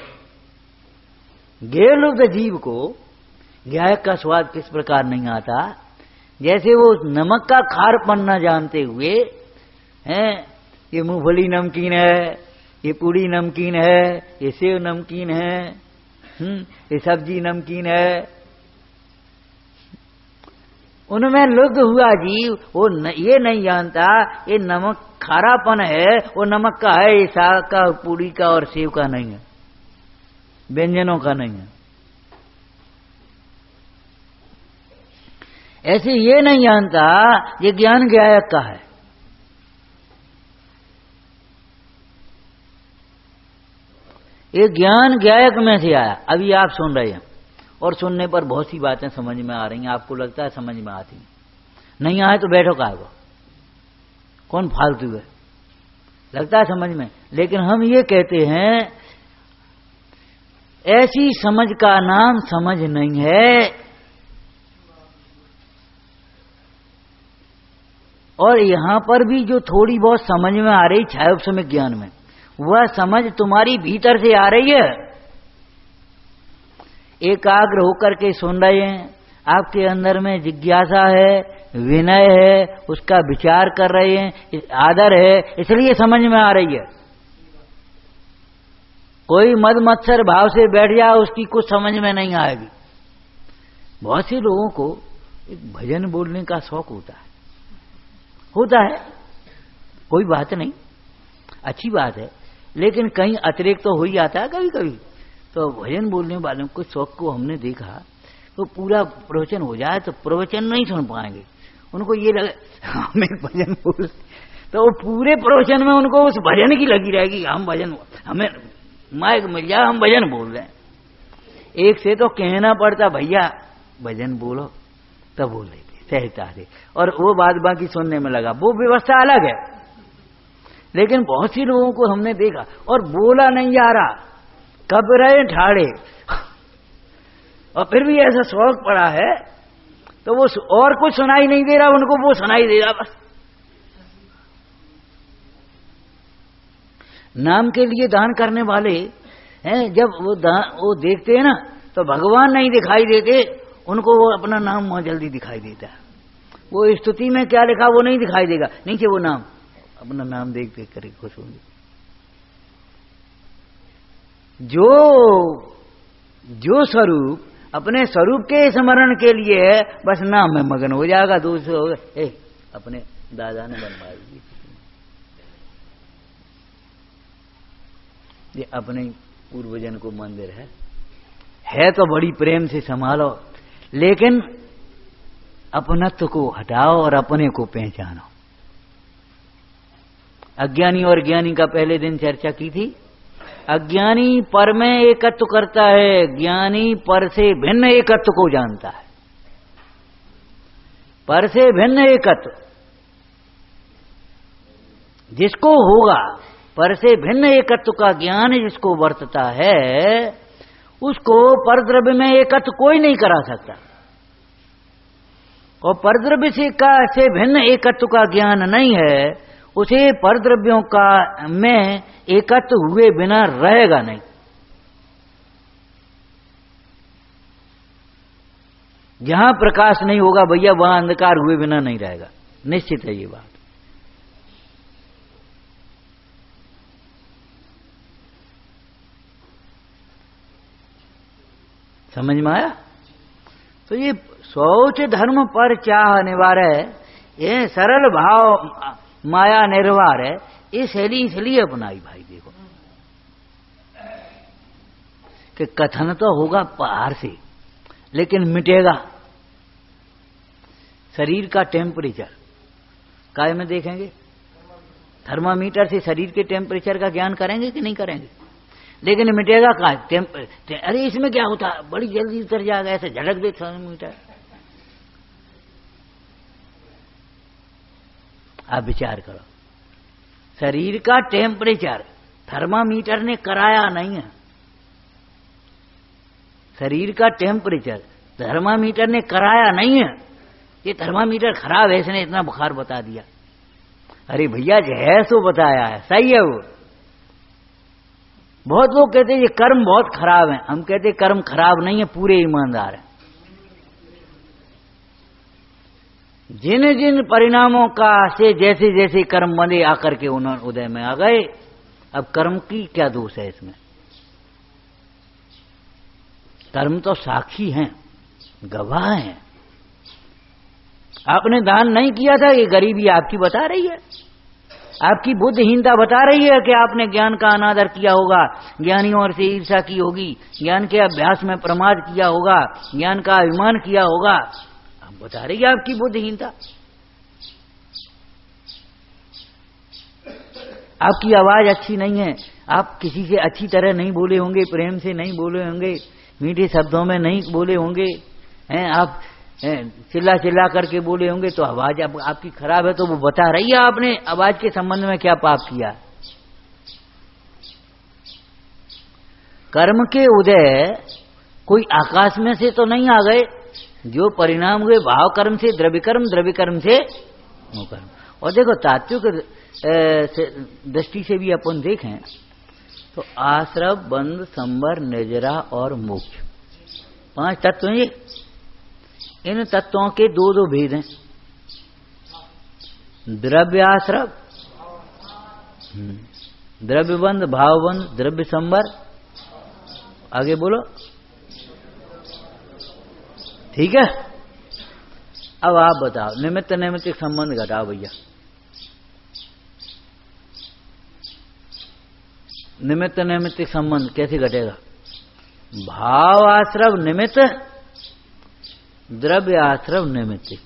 गे लुब्ध जीव को गायक का स्वाद किस प्रकार नहीं आता, जैसे वो नमक का खारपन न जानते हुए हैं, ये मूंगफली नमकीन है, ये पूड़ी नमकीन है, ये सेव नमकीन है, ये सब्जी नमकीन है, उनमें लुब्ध हुआ जीव वो ये नहीं जानता ये नमक खारापन है, वो नमक का है, ये साग का, पूड़ी का और सेव का नहीं है, व्यंजनों का नहीं है। ऐसे ये नहीं जानता ये ज्ञान गायक का है। ये ज्ञान गायक में से आया। अभी आप सुन रहे हैं और सुनने पर बहुत सी बातें समझ में आ रही हैं, आपको लगता है समझ में आती नहीं आए तो बैठो कागो, कौन फालतू है, लगता है समझ में। लेकिन हम ये कहते हैं ऐसी समझ का नाम समझ नहीं है, और यहां पर भी जो थोड़ी बहुत समझ में आ रही छायोपसमिक ज्ञान में, वह समझ तुम्हारी भीतर से आ रही है। एकाग्र होकर के सुन रहे हैं, आपके अंदर में जिज्ञासा है, विनय है, उसका विचार कर रहे हैं, आदर है, इसलिए समझ में आ रही है। कोई मद मत्सर भाव से बैठ जाए उसकी कुछ समझ में नहीं आएगी। बहुत से लोगों को एक भजन बोलने का शौक होता है, कोई बात नहीं, अच्छी बात है, लेकिन कहीं अतिरिक्त तो हो ही आता है कभी कभी। तो भजन बोलने वालों को शौक को हमने देखा, तो पूरा प्रवचन हो जाए तो प्रवचन नहीं सुन पाएंगे, उनको ये लगे हम एक भजन बोल, तो वो पूरे प्रवचन में उनको उस भजन की लगी रहेगी, हम भजन, हमें माइक मिल जाए हम भजन बोल रहे हैं। एक से तो कहना पड़ता भैया भजन बोलो, तब बोल रहे सहता थे, और वो बात बाकी सुनने में लगा, वो व्यवस्था अलग है। लेकिन बहुत सी लोगों को हमने देखा और बोला नहीं जा रहा, कब रहे ठाड़े, और फिर भी ऐसा शौक पड़ा है तो वो और कुछ सुनाई नहीं दे रहा, उनको वो सुनाई दे रहा बस। नाम के लिए दान करने वाले हैं, जब वो देखते हैं ना तो भगवान नहीं दिखाई देते उनको, वो अपना नाम बहुत जल्दी दिखाई देता है। वो स्तुति में क्या लिखा वो नहीं दिखाई देगा, नीचे वो नाम, अपना नाम देख देख कर खुश होंगे। जो स्वरूप अपने स्वरूप के स्मरण के लिए है, बस नाम में मगन हो जाएगा। दूसरे अपने दादा ने बनवाई, ये अपने पूर्वजन को मंदिर है तो बड़ी प्रेम से संभालो, लेकिन अपनत्व को हटाओ और अपने को पहचानो। अज्ञानी और ज्ञानी का पहले दिन चर्चा की थी। अज्ञानी पर में एकत्व करता है, ज्ञानी पर से भिन्न एकत्व को जानता है। पर से भिन्न एकत्व जिसको होगा, पर से भिन्न एकत्व का ज्ञान जिसको वर्तता है, उसको परद्रव्य में एकत्व कोई नहीं करा सकता। और परद्रव्य से भिन्न एकत्व का ज्ञान नहीं है, उसे परद्रव्यों का में एकत्व हुए बिना रहेगा नहीं। जहां प्रकाश नहीं होगा भैया, वहां अंधकार हुए बिना नहीं रहेगा, निश्चित है ये बात। समझ में आया? तो ये शौच धर्म पर चाह निवार है, ये सरल भाव माया निर्वार है, ये शैली इसलिए अपनाई भाई। देखो कि कथन तो होगा बाहर से, लेकिन मिटेगा शरीर का टेम्परेचर। काय में देखेंगे? थर्मामीटर से शरीर के टेम्परेचर का ज्ञान करेंगे कि नहीं करेंगे? लेकिन मिटेगा कहाँ? अरे इसमें क्या होता, बड़ी जल्दी उतर जाएगा, ऐसे झटक दे थर्मामीटर। आप विचार करो, शरीर का टेम्परेचर थर्मामीटर ने कराया नहीं है। शरीर का टेम्परेचर थर्मामीटर ने कराया नहीं है। ये थर्मामीटर खराब है, इसने इतना बुखार बता दिया। अरे भैया जो है सो बताया है, सही है वो। बहुत लोग कहते हैं ये कर्म बहुत खराब है, हम कहते कर्म खराब नहीं है, पूरे ईमानदार है। जिन जिन परिणामों का से जैसे जैसे कर्म बंधे आकर के उन्होंने उदय में आ गए, अब कर्म की क्या दोष है इसमें? कर्म तो साक्षी हैं, गवाह हैं। आपने दान नहीं किया था, ये गरीबी आपकी बता रही है, आपकी बुद्धिहीनता बता रही है कि आपने ज्ञान का अनादर किया होगा, ज्ञानियों और से ईर्ष्या की होगी, ज्ञान के अभ्यास में प्रमाद किया होगा, ज्ञान का अभिमान किया होगा। अब बता रही है आपकी बुद्धिहीनता। आपकी आवाज अच्छी नहीं है, आप किसी से अच्छी तरह नहीं बोले होंगे, प्रेम से नहीं बोले होंगे, मीठे शब्दों में नहीं बोले होंगे, हैं आप चिल्ला चिल्ला करके बोले होंगे, तो आवाज आपकी खराब है। तो वो बता रही है आपने आवाज के संबंध में क्या पाप किया। कर्म के उदय कोई आकाश में से तो नहीं आ गए, जो परिणाम हुए भाव कर्म से द्रव्य कर्म, द्रव्य कर्म से मोह कर्म। और देखो तात्विक दृष्टि से भी अपन देखें तो आश्रव, बंध, संवर, निजरा और मोक्ष, 5 तत्व हैं ये। इन तत्वों के दो भेद हैं, द्रव्य आश्रव, द्रव्य बंध, भाव बंध, द्रव्य संवर। आगे बोलो, ठीक है। अब आप बताओ, निमित्त नैमित्तिक संबंध घटाओ भैया। निमित्त नैमित्तिक संबंध कैसे घटेगा? भाव आश्रव निमित्त, द्रव्य आश्रव निमित्तिक।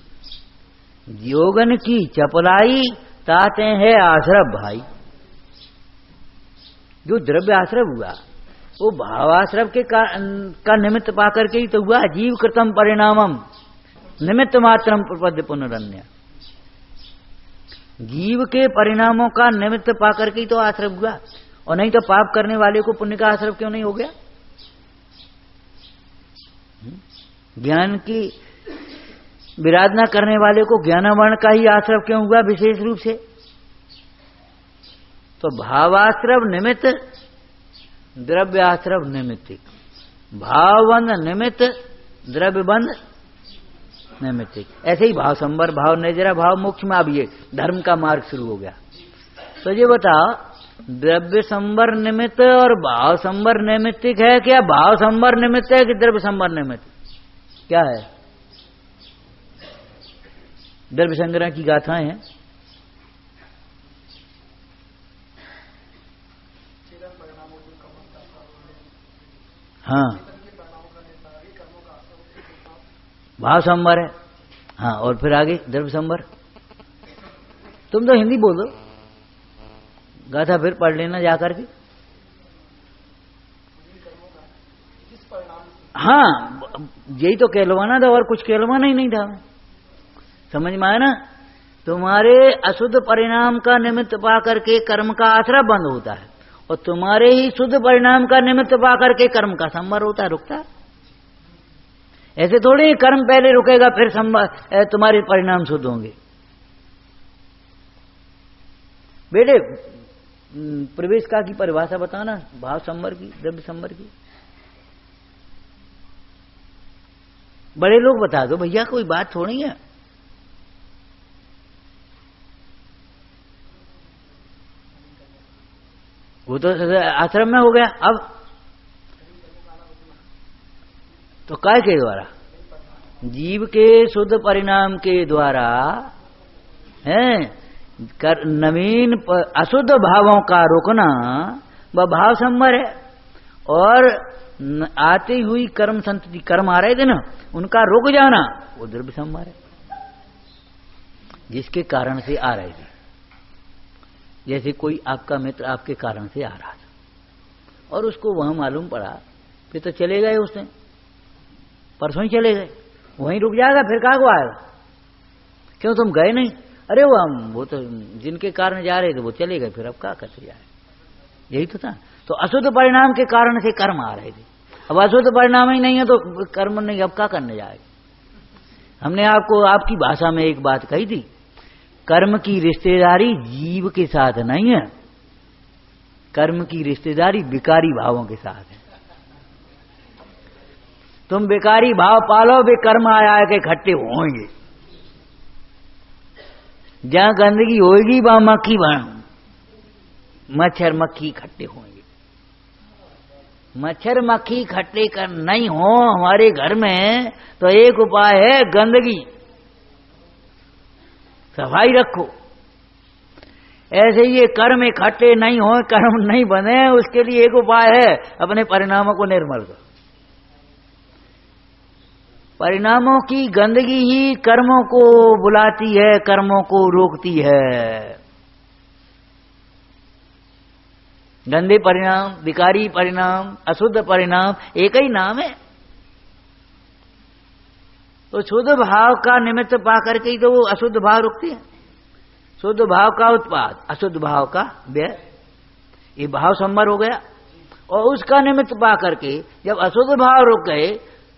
योगन की चपलाई ताते है आश्रव भाई। जो द्रव्य आश्रव हुआ वो भाव आश्रव के का निमित्त पाकर के ही तो हुआ। जीव कृतम परिणामम निमित्त मात्रम प्रपद्य पुनरन्य। जीव के परिणामों का निमित्त पाकर के ही तो आश्रव हुआ, और नहीं तो पाप करने वाले को पुण्य का आश्रव क्यों नहीं हो गया? ज्ञान की विराधना करने वाले को ज्ञानावरण का ही आश्रव क्यों हुआ विशेष रूप से? तो भावाश्रव निमित्त, द्रव्य आश्रव निमित्तिक। भावबंध निमित्त, द्रव्य बंध निमित्तिक। ऐसे ही भाव संवर, भाव निजरा, भाव मोक्ष में अब ये धर्म का मार्ग शुरू हो गया। तो ये बताओ, द्रव्य संवर निमित्त और भाव संवर निमित्तिक है क्या? भाव संवर निमित्त है कि द्रव्य संवर निमित्त? क्या है? द्रव्य संग्रह की गाथाएं हैं। हाँ, भाव संवर है। हाँ, और फिर आगे द्रव्य संवर। तुम तो हिंदी बोलो, गाथा फिर पढ़ लेना जाकर के। हाँ, यही तो कहलवाना था, और कुछ कहलवाना ही नहीं था। समझ में आया ना? तुम्हारे अशुद्ध परिणाम का निमित्त पाकर के कर्म का आश्रय बंद होता है, और तुम्हारे ही शुद्ध परिणाम का निमित्त पाकर के कर्म का संवर होता है, रुकता है। ऐसे थोड़ी कर्म पहले रुकेगा फिर तुम्हारे परिणाम शुद्ध होंगे। बेटे, प्रवेश का की परिभाषा बताना, भाव संवर की, द्रव्य संवर की। बड़े लोग बता दो भैया, कोई बात थोड़ी है। वो तो आश्रम में हो गया। अब तो काय के द्वारा? जीव के शुद्ध परिणाम के द्वारा है नवीन अशुद्ध भावों का रुकना, वह भाव संवर है। और आती हुई कर्म संतति, कर्म आ रहे थे ना, उनका रुक जाना, वो द्रव्य संवर है, जिसके कारण से आ रहे थे। जैसे कोई आपका मित्र आपके कारण से आ रहा था, और उसको वहां मालूम पड़ा, फिर तो चले गए, उसने परसों ही चले गए, वहीं रुक जाएगा, फिर कहाँ को आएगा? क्यों तुम गए नहीं? अरे वो तो जिनके कारण जा रहे थे वो चले गए, फिर अब क्या करते जाए? यही तो था। तो अशुद्ध परिणाम के कारण से कर्म आ रहे थे, अब अशुद्ध परिणाम ही नहीं है तो कर्म नहीं, अब क्या करने जाएगा? हमने आपको आपकी भाषा में एक बात कही थी, कर्म की रिश्तेदारी जीव के साथ नहीं है, कर्म की रिश्तेदारी विकारी भावों के साथ है। तुम विकारी भाव पालो, वे कर्म आया के इकट्ठे होंगे। जहां गंदगी होगी वहां मक्खी मच्छर मक्खी इकट्ठे होंगे। मच्छर मक्खी इकट्ठे कर नहीं हो हमारे घर में तो एक उपाय है, गंदगी सफाई रखो। ऐसे ही ये कर्म इकट्ठे नहीं हो, कर्म नहीं बने, उसके लिए एक उपाय है, अपने परिणामों को निर्मल करो। परिणामों की गंदगी ही कर्मों को बुलाती है, कर्मों को रोकती है। गंदे परिणाम, विकारी परिणाम, अशुद्ध परिणाम एक ही नाम है। तो शुद्ध भाव का निमित्त पा करके ही तो वो अशुद्ध भाव रुकती है। शुद्ध भाव का उत्पाद, अशुद्ध भाव का व्यय, ये भाव संवर हो गया। और उसका निमित्त पा करके जब अशुद्ध भाव रुक गए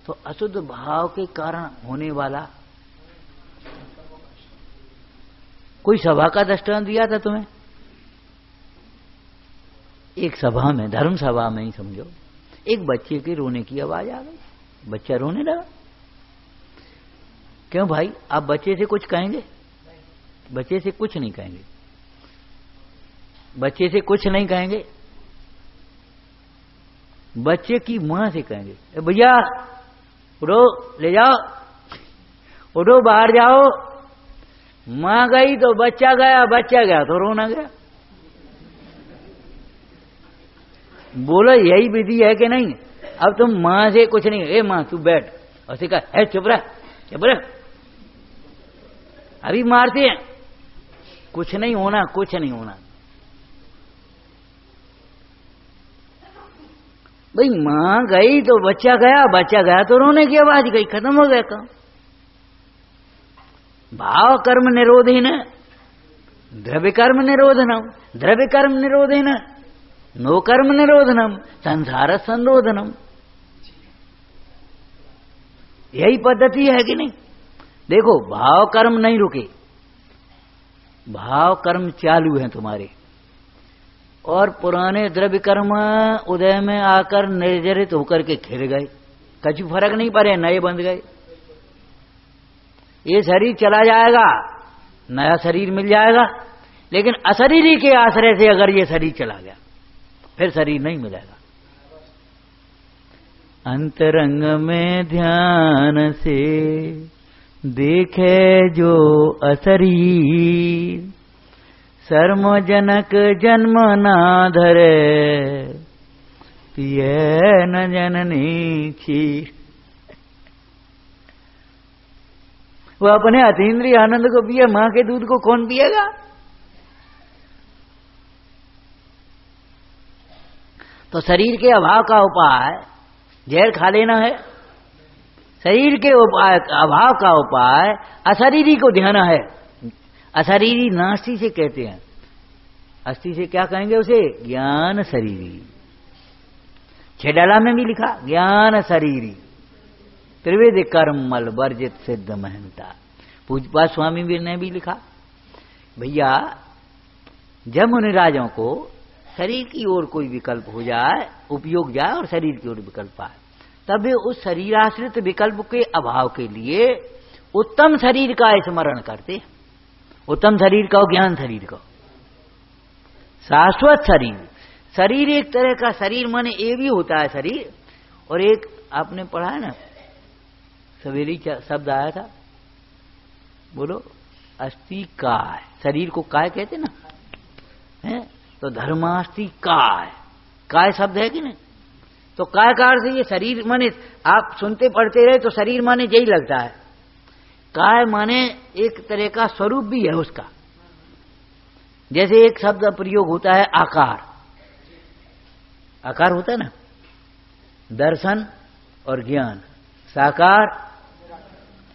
तो अशुद्ध भाव के कारण होने वाला, कोई सभा का दृष्टांत दिया था तुम्हें, एक सभा में, धर्म सभा में ही समझो, एक बच्चे के रोने की आवाज आ गई, बच्चा रोने लगा। क्यों भाई, आप बच्चे से कुछ कहेंगे? बच्चे से कुछ नहीं कहेंगे, बच्चे से कुछ नहीं कहेंगे, बच्चे की मां से कहेंगे, भैया उठो, ले जाओ, उठो, बाहर जाओ। मां गई तो बच्चा गया, बच्चा गया तो रोना गया। बोलो यही विधि है कि नहीं? अब तुम मां से कुछ नहीं, ए मां तू बैठ, और से कहा चुप रह, चुप रह, अभी मारते हैं, कुछ नहीं होना, कुछ नहीं होना। भाई मां गई तो बच्चा गया, बच्चा गया तो रोने की आवाज गई, खत्म हो गया काम। भाव कर्म निरोधेन द्रव्य कर्म निरोधनम, द्रव्य कर्म निरोधेन नो कर्म निरोधनम, संसार संरोधनम। यही पद्धति है कि नहीं? देखो, भाव कर्म नहीं रुके, भाव कर्म चालू हैं तुम्हारे, और पुराने द्रव्य कर्म उदय में आकर निर्जरित होकर के खिल गए, कुछ फर्क नहीं पड़े, नए बंध गए। ये शरीर चला जाएगा, नया शरीर मिल जाएगा, लेकिन अशरीरी के आश्रय से अगर ये शरीर चला गया फिर शरीर नहीं मिलेगा। अंतरंग में ध्यान से देखे जो अशरीर, सर्वजनक जन्म ना धरे, पिए न जननी क्षीर। वो अपने अतीन्द्रिय आनंद को पिए, मां के दूध को कौन पिएगा? तो शरीर के अभाव का उपाय जहर खा लेना है। शरीर के उपाय अभाव का उपाय अशरीरी को ध्यान है। अशरीरी नास्ति से कहते हैं, अस्थि से क्या कहेंगे उसे? ज्ञान शरीरी। छेडाला में भी लिखा ज्ञान शरीरी, त्रिविध कर्म मल वर्जित सिद्ध महंता। पूज्यपाद स्वामी ने भी लिखा, भैया जब मुनिराजों को शरीर की ओर कोई विकल्प हो जाए, उपयोग जाए और शरीर की ओर विकल्प आए, तब वे उस शरीराश्रित विकल्प के अभाव के लिए उत्तम शरीर का स्मरण करते। उत्तम शरीर का, ज्ञान शरीर का, शाश्वत शरीर। शरीर एक तरह का शरीर माने ये भी होता है शरीर, और एक आपने पढ़ा है ना, सवेरी शब्द आया था, बोलो, अस्थि काय। शरीर को काय कहते ना, है तो धर्मास्थि काय, काय शब्द है कि नहीं? तो काय का अर्थ ये शरीर माने, आप सुनते पढ़ते रहे तो शरीर माने यही लगता है। काय माने एक तरह का स्वरूप भी है उसका। जैसे एक शब्द प्रयोग होता है आकार, आकार होता है ना, दर्शन और ज्ञान, साकार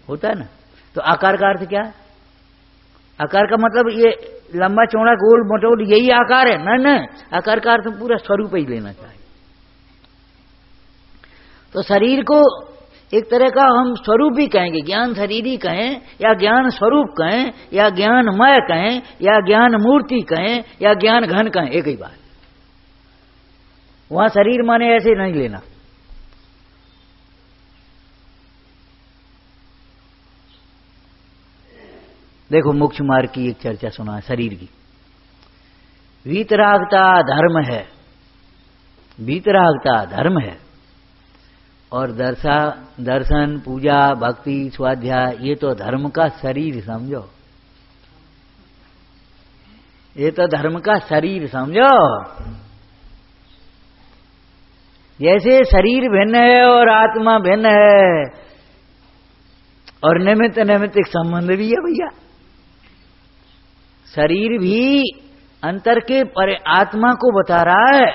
होता है ना। तो आकार का अर्थ क्या है? आकार का मतलब ये लंबा चौड़ा गोल मोटोल यही आकार है? ना ना, आकार का अर्थ पूरा स्वरूप ही लेना चाहिए। तो शरीर को एक तरह का हम स्वरूप भी कहेंगे, ज्ञान शरीरी कहें या ज्ञान स्वरूप कहें या ज्ञानमय कहें या ज्ञान मूर्ति कहें या ज्ञान घन कहें, एक ही बात। वहां शरीर माने ऐसे नहीं लेना। देखो मोक्ष मार्ग की एक चर्चा सुना है शरीर की। वीतरागता धर्म है, वीतरागता धर्म है, और दर्शन पूजा भक्ति स्वाध्याय ये तो धर्म का शरीर समझो, ये तो धर्म का शरीर समझो। जैसे शरीर भिन्न है और आत्मा भिन्न है और निमित्त नैमित्तिक संबंध भी है भैया। शरीर भी अंतर के आत्मा को बता रहा है।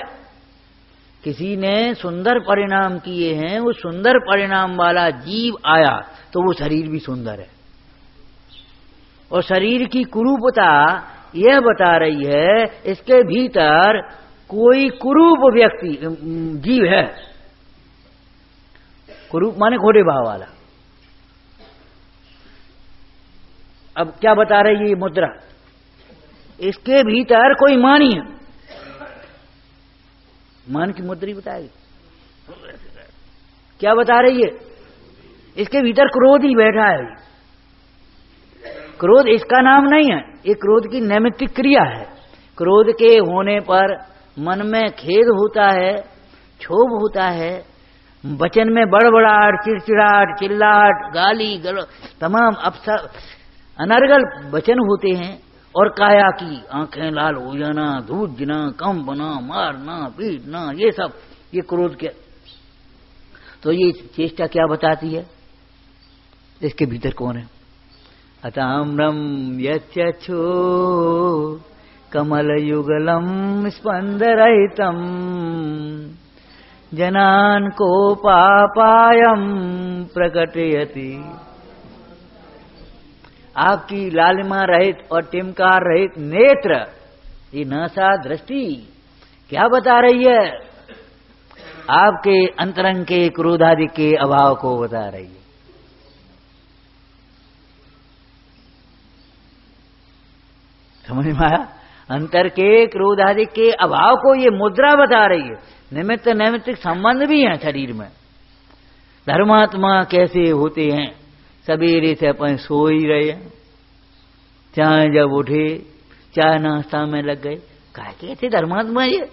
किसी ने सुंदर परिणाम किए हैं, वो सुंदर परिणाम वाला जीव आया तो वो शरीर भी सुंदर है। और शरीर की कुरूपता यह बता रही है इसके भीतर कोई कुरूप व्यक्ति जीव है। कुरूप माने घोड़े भाव वाला। अब क्या बता रही है ये मुद्रा? इसके भीतर कोई मानी है, मान की मुद्री बताएगी। क्या बता रही है? इसके भीतर क्रोध ही बैठा है। क्रोध इसका नाम नहीं है, ये क्रोध की नैमित्तिक क्रिया है। क्रोध के होने पर मन में खेद होता है, क्षोभ होता है, वचन में बड़बड़ाहट, चिड़चिड़ाहट, चिल्लाहट, गाली गलौज तमाम अनर्गल वचन होते हैं। और काया की आंखें लाल हो जाना, धूजना, कंपना, मारना, पीटना, ये सब ये क्रोध के। तो ये चेष्टा क्या बताती है? इसके भीतर कौन है? अताम्रम यच्चो कमल युगलम स्पंदरहितम जनान को पापायम प्रकटयति। आपकी लालिमा रहित और टिमकार रहित नेत्र, ये नासा दृष्टि क्या बता रही है? आपके अंतरंग के क्रोधादि के अभाव को बता रही है। समझ में आया? अंतर के क्रोधादि के अभाव को ये मुद्रा बता रही है। निमित्त नैमित्तिक संबंध भी है शरीर में। धर्मात्मा कैसे होते हैं? सवेरे से अपन सो ही रहे हैं, चाहे जब उठे चाहे नाश्ता में लग गए। कैसे धर्मात्मा ये?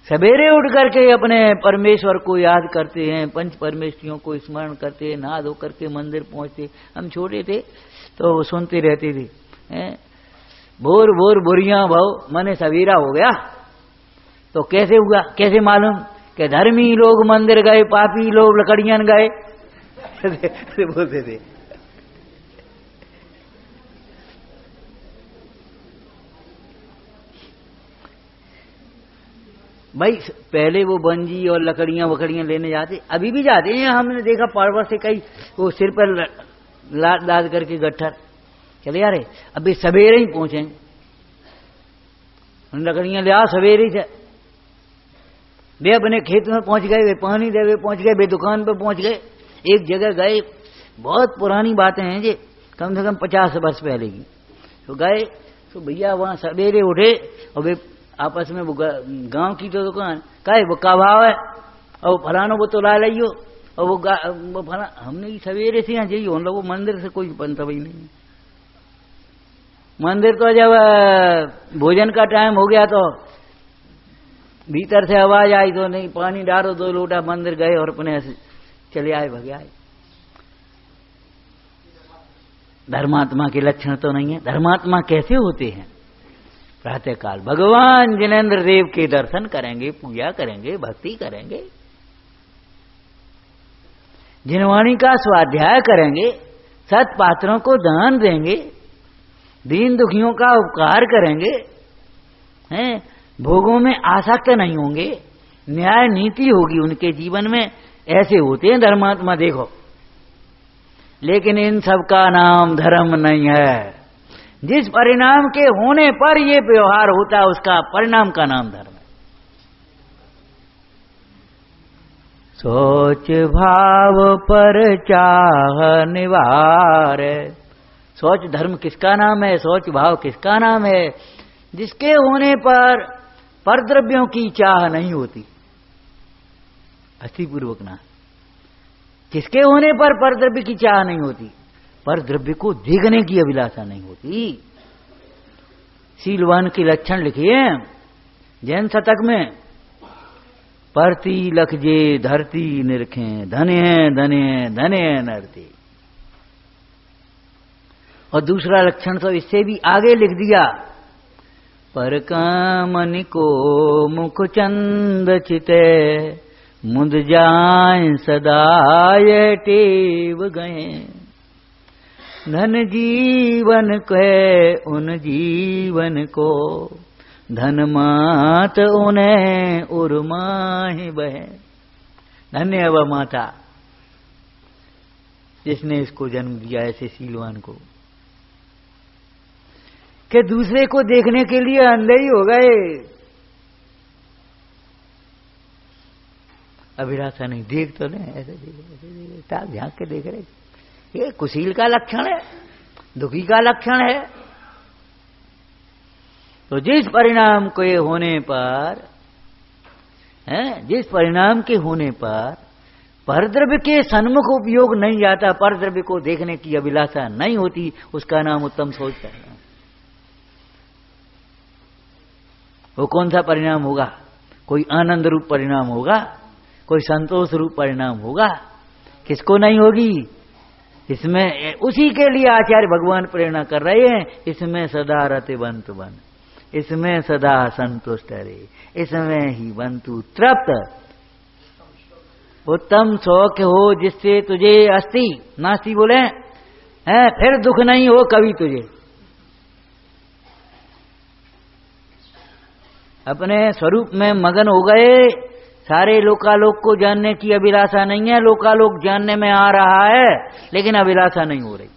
सवेरे उठ करके अपने परमेश्वर को याद करते हैं, पंच परमेश्वरियों को स्मरण करते हैं, नहा धो करके मंदिर पहुंचते। हम छोटे थे तो सुनते रहते थे, भोर भोर बुरियां भाव मने सवेरा हो गया। तो कैसे हुआ? कैसे मालूम? कि धर्मी लोग मंदिर गए, पापी लोग लकड़ियां गए बोलते थे। भाई पहले वो बंजी और लकड़ियां वकड़ियां लेने जाते, अभी भी जाते हैं। हमने देखा पड़वा से कई वो सिर पर लाद लाद करके गट्ठर चले यार, अभी सवेरे ही पहुंचे। लकड़ियां ले आ सवेरे से। वे अपने खेत में पहुंच गए, वे पानी दे वे पहुंच गए, वे दुकान पे पहुंच गए। एक जगह गए, बहुत पुरानी बातें हैं जी, कम से कम 50 वर्ष पहले की। तो गए तो भैया वहां सवेरे उठे और वे आपस में वो गांव की तो दुकान काहे वो का भाव है और फलानो वो तो ला लियो और वो फला। हमने सवेरे से यहाँ जाइए, हम लोग मंदिर से कोई बनता ही नहीं। मंदिर तो जब भोजन का टाइम हो गया तो भीतर से आवाज आई तो नहीं, पानी डालो 2 लोटा, मंदिर गए और अपने चले आए, भगे आए। धर्मात्मा के लक्षण तो नहीं है। धर्मात्मा कैसे होते हैं? प्रातः काल भगवान जिनेन्द्र देव के दर्शन करेंगे, पूजा करेंगे, भक्ति करेंगे, जिनवाणी का स्वाध्याय करेंगे, सत पात्रों को दान देंगे, दीन दुखियों का उपकार करेंगे, हैं भोगों में आसक्त नहीं होंगे, न्याय नीति होगी उनके जीवन में। ऐसे होते हैं धर्मात्मा, देखो। लेकिन इन सब का नाम धर्म नहीं है। जिस परिणाम के होने पर ये व्यवहार होता है उसका परिणाम का नाम धर्म है। सोच भाव पर चाह निवार। सोच धर्म किसका नाम है, सोच भाव किसका नाम है? जिसके होने पर परद्रव्यों की चाह नहीं होती। अस्थि-पूर्वक ना, किसके होने पर परद्रव्य की चाह नहीं होती? परद्रव्य को देखने की अभिलाषा नहीं होती। शीलवान के लक्षण लिखिए जैन शतक में। परती लखजे धरती निरखें, धने धने धने नरती। और दूसरा लक्षण तो इससे भी आगे लिख दिया। पर कामनि को मुख चंद चिते, मुद जाए सदा ये टेव गए। धन जीवन कहे उन जीवन को, धन मात उन्हें उर्माहि बहे। धन्य वह माता जिसने इसको जन्म दिया ऐसे शीलवान को, कि दूसरे को देखने के लिए अंधे ही हो गए। अभिलाषा नहीं, देख तो नहीं, ऐसे देख झांक के देख रहे। ये कुशील का लक्षण है, दुखी का लक्षण है। तो जिस परिणाम के होने पर जिस परिणाम के होने पर परद्रव्य के सन्मुख उपयोग नहीं जाता, परद्रव्य को देखने की अभिलाषा नहीं होती, उसका नाम उत्तम सोच है। वो कौन सा परिणाम होगा? कोई आनंद रूप परिणाम होगा, कोई संतोष रूप परिणाम होगा। किसको नहीं होगी? इसमें उसी के लिए आचार्य भगवान प्रेरणा कर रहे हैं। इसमें सदा रति बंतु बन, इसमें सदा संतुष्ट रहे, इसमें ही बंतु तृप्त। उत्तम शौक हो जिससे तुझे अस्थि नास्ति बोले हैं, फिर दुख नहीं हो कभी तुझे। अपने स्वरूप में मगन हो गए, सारे लोकालोक को जानने की अभिलाषा नहीं है। लोकालोक जानने में आ रहा है लेकिन अभिलाषा नहीं हो रही।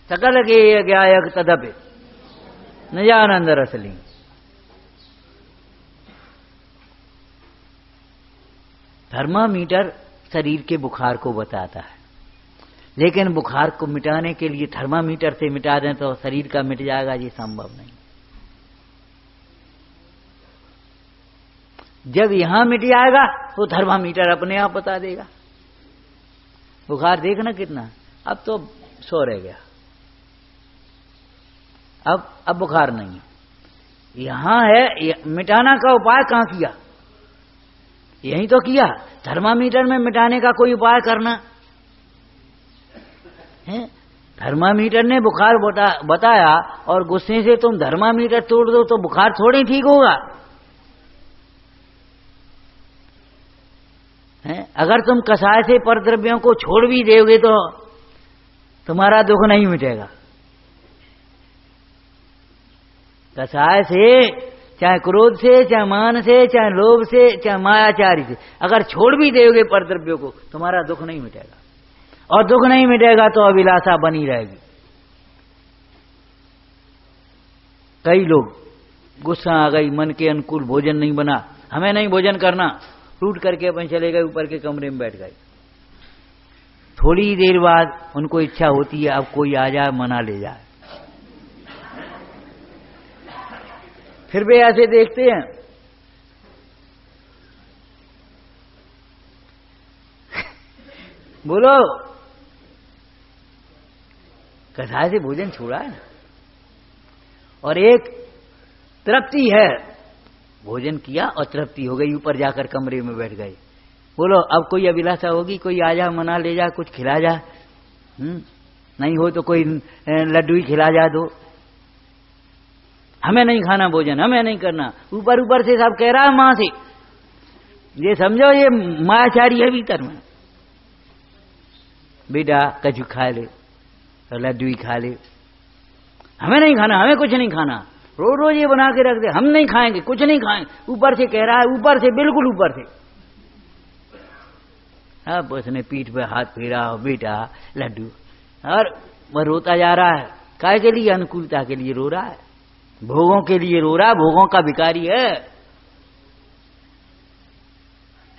सकल के ज्ञायक तदपि न जानंद रसली। थर्मामीटर शरीर के बुखार को बताता है, लेकिन बुखार को मिटाने के लिए थर्मामीटर से मिटा दें तो शरीर का मिट जाएगा, ये संभव नहीं। जब यहां मिट जाएगा तो थर्मामीटर अपने आप बता देगा। बुखार देखना कितना, अब तो 100 रह गया, अब बुखार नहीं है। यहां है, मिटाना का उपाय कहां किया? यही तो किया। थर्मामीटर में मिटाने का कोई उपाय करना है? थर्मामीटर ने बुखार बताया और गुस्से से तुम थर्मामीटर तोड़ दो तो बुखार थोड़ी ठीक होगा। अगर तुम कसाय से परद्रव्यों को छोड़ भी दोगे तो तुम्हारा दुख नहीं मिटेगा। कसाय से, चाहे क्रोध से, चाहे मान से, चाहे लोभ से, चाहे मायाचारी से, अगर छोड़ भी दोगे परद्रव्यों को तुम्हारा दुख नहीं मिटेगा। और दुख नहीं मिटेगा तो अभिलाषा बनी रहेगी। कई लोग गुस्सा आ गई, मन के अनुकूल भोजन नहीं बना, हमें नहीं भोजन करना, टूट करके अपन चले गए, ऊपर के कमरे में बैठ गए। थोड़ी देर बाद उनको इच्छा होती है अब कोई आ जाए मना ले जाए। फिर वे ऐसे देखते हैं, बोलो कसाय से भोजन छोड़ा है ना, और एक तृप्ति है, भोजन किया और तृप्ति हो गई, ऊपर जाकर कमरे में बैठ गए। बोलो अब कोई अभिलाषा होगी, कोई आ जा मना ले जा, कुछ खिला जा, नहीं हो तो कोई लड्डू ही खिला जा दो। हमें नहीं खाना भोजन, हमें नहीं करना। ऊपर ऊपर से सब कह रहा है मां से, ये समझो ये मायाचारी है भीतर में। बेटा कछु खा ले, लड्डू ही खा ले, हमें नहीं खाना, हमें कुछ नहीं खाना। रोज रोज ये बना के रख दे, हम नहीं खाएंगे, कुछ नहीं खाएंगे, ऊपर से कह रहा है, ऊपर से, बिल्कुल ऊपर से। अब उसने पीठ पे हाथ फेरा, बेटा लड्डू, और वह रोता जा रहा है। काय के लिए? अनुकूलता के लिए रो रहा है, भोगों के लिए रो रहा है, भोगों का भिखारी है।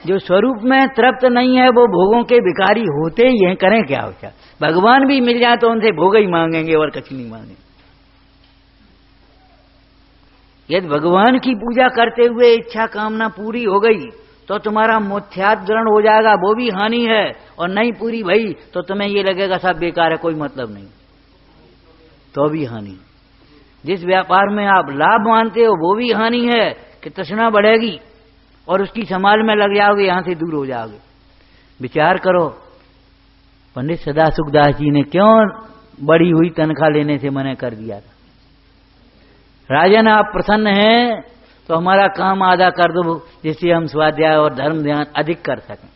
जो स्वरूप में तृप्त नहीं है वो भोगों के भिखारी होते ही हैं, करें क्या होता। भगवान भी मिल जाए तो उनसे भोग ही मांगेंगे और कुछ नहीं मांगेंगे। यदि भगवान की पूजा करते हुए इच्छा कामना पूरी हो गई तो तुम्हारा मोक्षात ग्रहण हो जाएगा, वो भी हानि है, और नहीं पूरी भई तो तुम्हें ये लगेगा सब बेकार है, कोई मतलब नहीं, तो भी हानि। जिस व्यापार में आप लाभ मानते हो वो भी हानि है कि तृष्णा बढ़ेगी और उसकी संभाल में लग जाओगे, यहां से दूर हो जाओगे। विचार करो, पंडित सदा सुखदास जी ने क्यों बढ़ी हुई तनख्वाह लेने से मना कर दिया था? राजन आप प्रसन्न हैं तो हमारा काम आधा कर दो, जिससे हम स्वाध्याय और धर्म ध्यान अधिक कर सकें।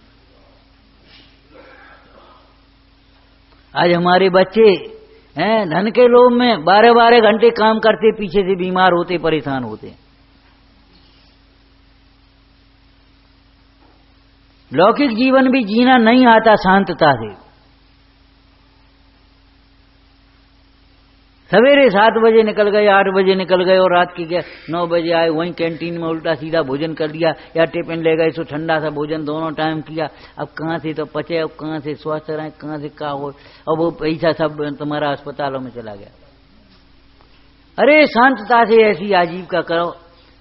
आज हमारे बच्चे हैं धन के लोभ में 12-12 घंटे काम करते, पीछे से बीमार होते, परेशान होते। लौकिक जीवन भी जीना नहीं आता शांतता से। सवेरे 7 बजे निकल गए, 8 बजे निकल गए और रात के 9 बजे आए, वहीं कैंटीन में उल्टा सीधा भोजन कर लिया या टिफिन ले गए, सो ठंडा सा भोजन दोनों टाइम किया। अब कहाँ से तो पचे, अब कहाँ से स्वस्थ रहे, कहाँ से क्या हो, अब वो पैसा सब तुम्हारा अस्पतालों में चला गया। अरे शांतता से ऐसी आजीविका करो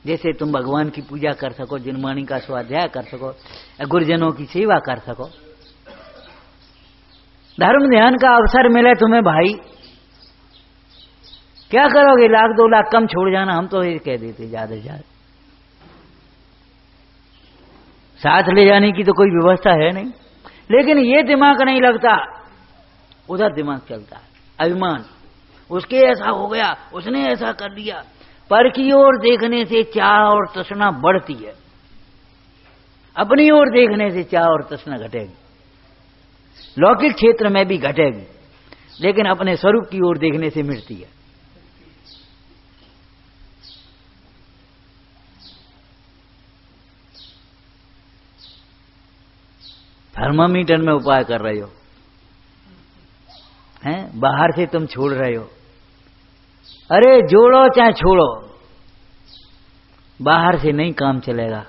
जैसे तुम भगवान की पूजा कर सको, जिनवाणी का स्वाध्याय कर सको, गुरुजनों की सेवा कर सको, धर्म ध्यान का अवसर मिले तुम्हें भाई। क्या करोगे? 1-2 लाख कम छोड़ जाना, हम तो ये कह देते ज्यादा से ज्यादा। साथ ले जाने की तो कोई व्यवस्था है नहीं, लेकिन ये दिमाग नहीं लगता, उधर दिमाग चलता है। अभिमान, उसके ऐसा हो गया, उसने ऐसा कर दिया। पर की ओर देखने से चाह और तृष्णा बढ़ती है, अपनी ओर देखने से चाह और तृष्णा घटेगी। लौकिक क्षेत्र में भी घटेगी, लेकिन अपने स्वरूप की ओर देखने से मिटती है। थर्मामीटर में उपाय कर रहे हो हैं, बाहर से तुम छोड़ रहे हो। अरे जोड़ो चाहे छोड़ो, बाहर से नहीं काम चलेगा।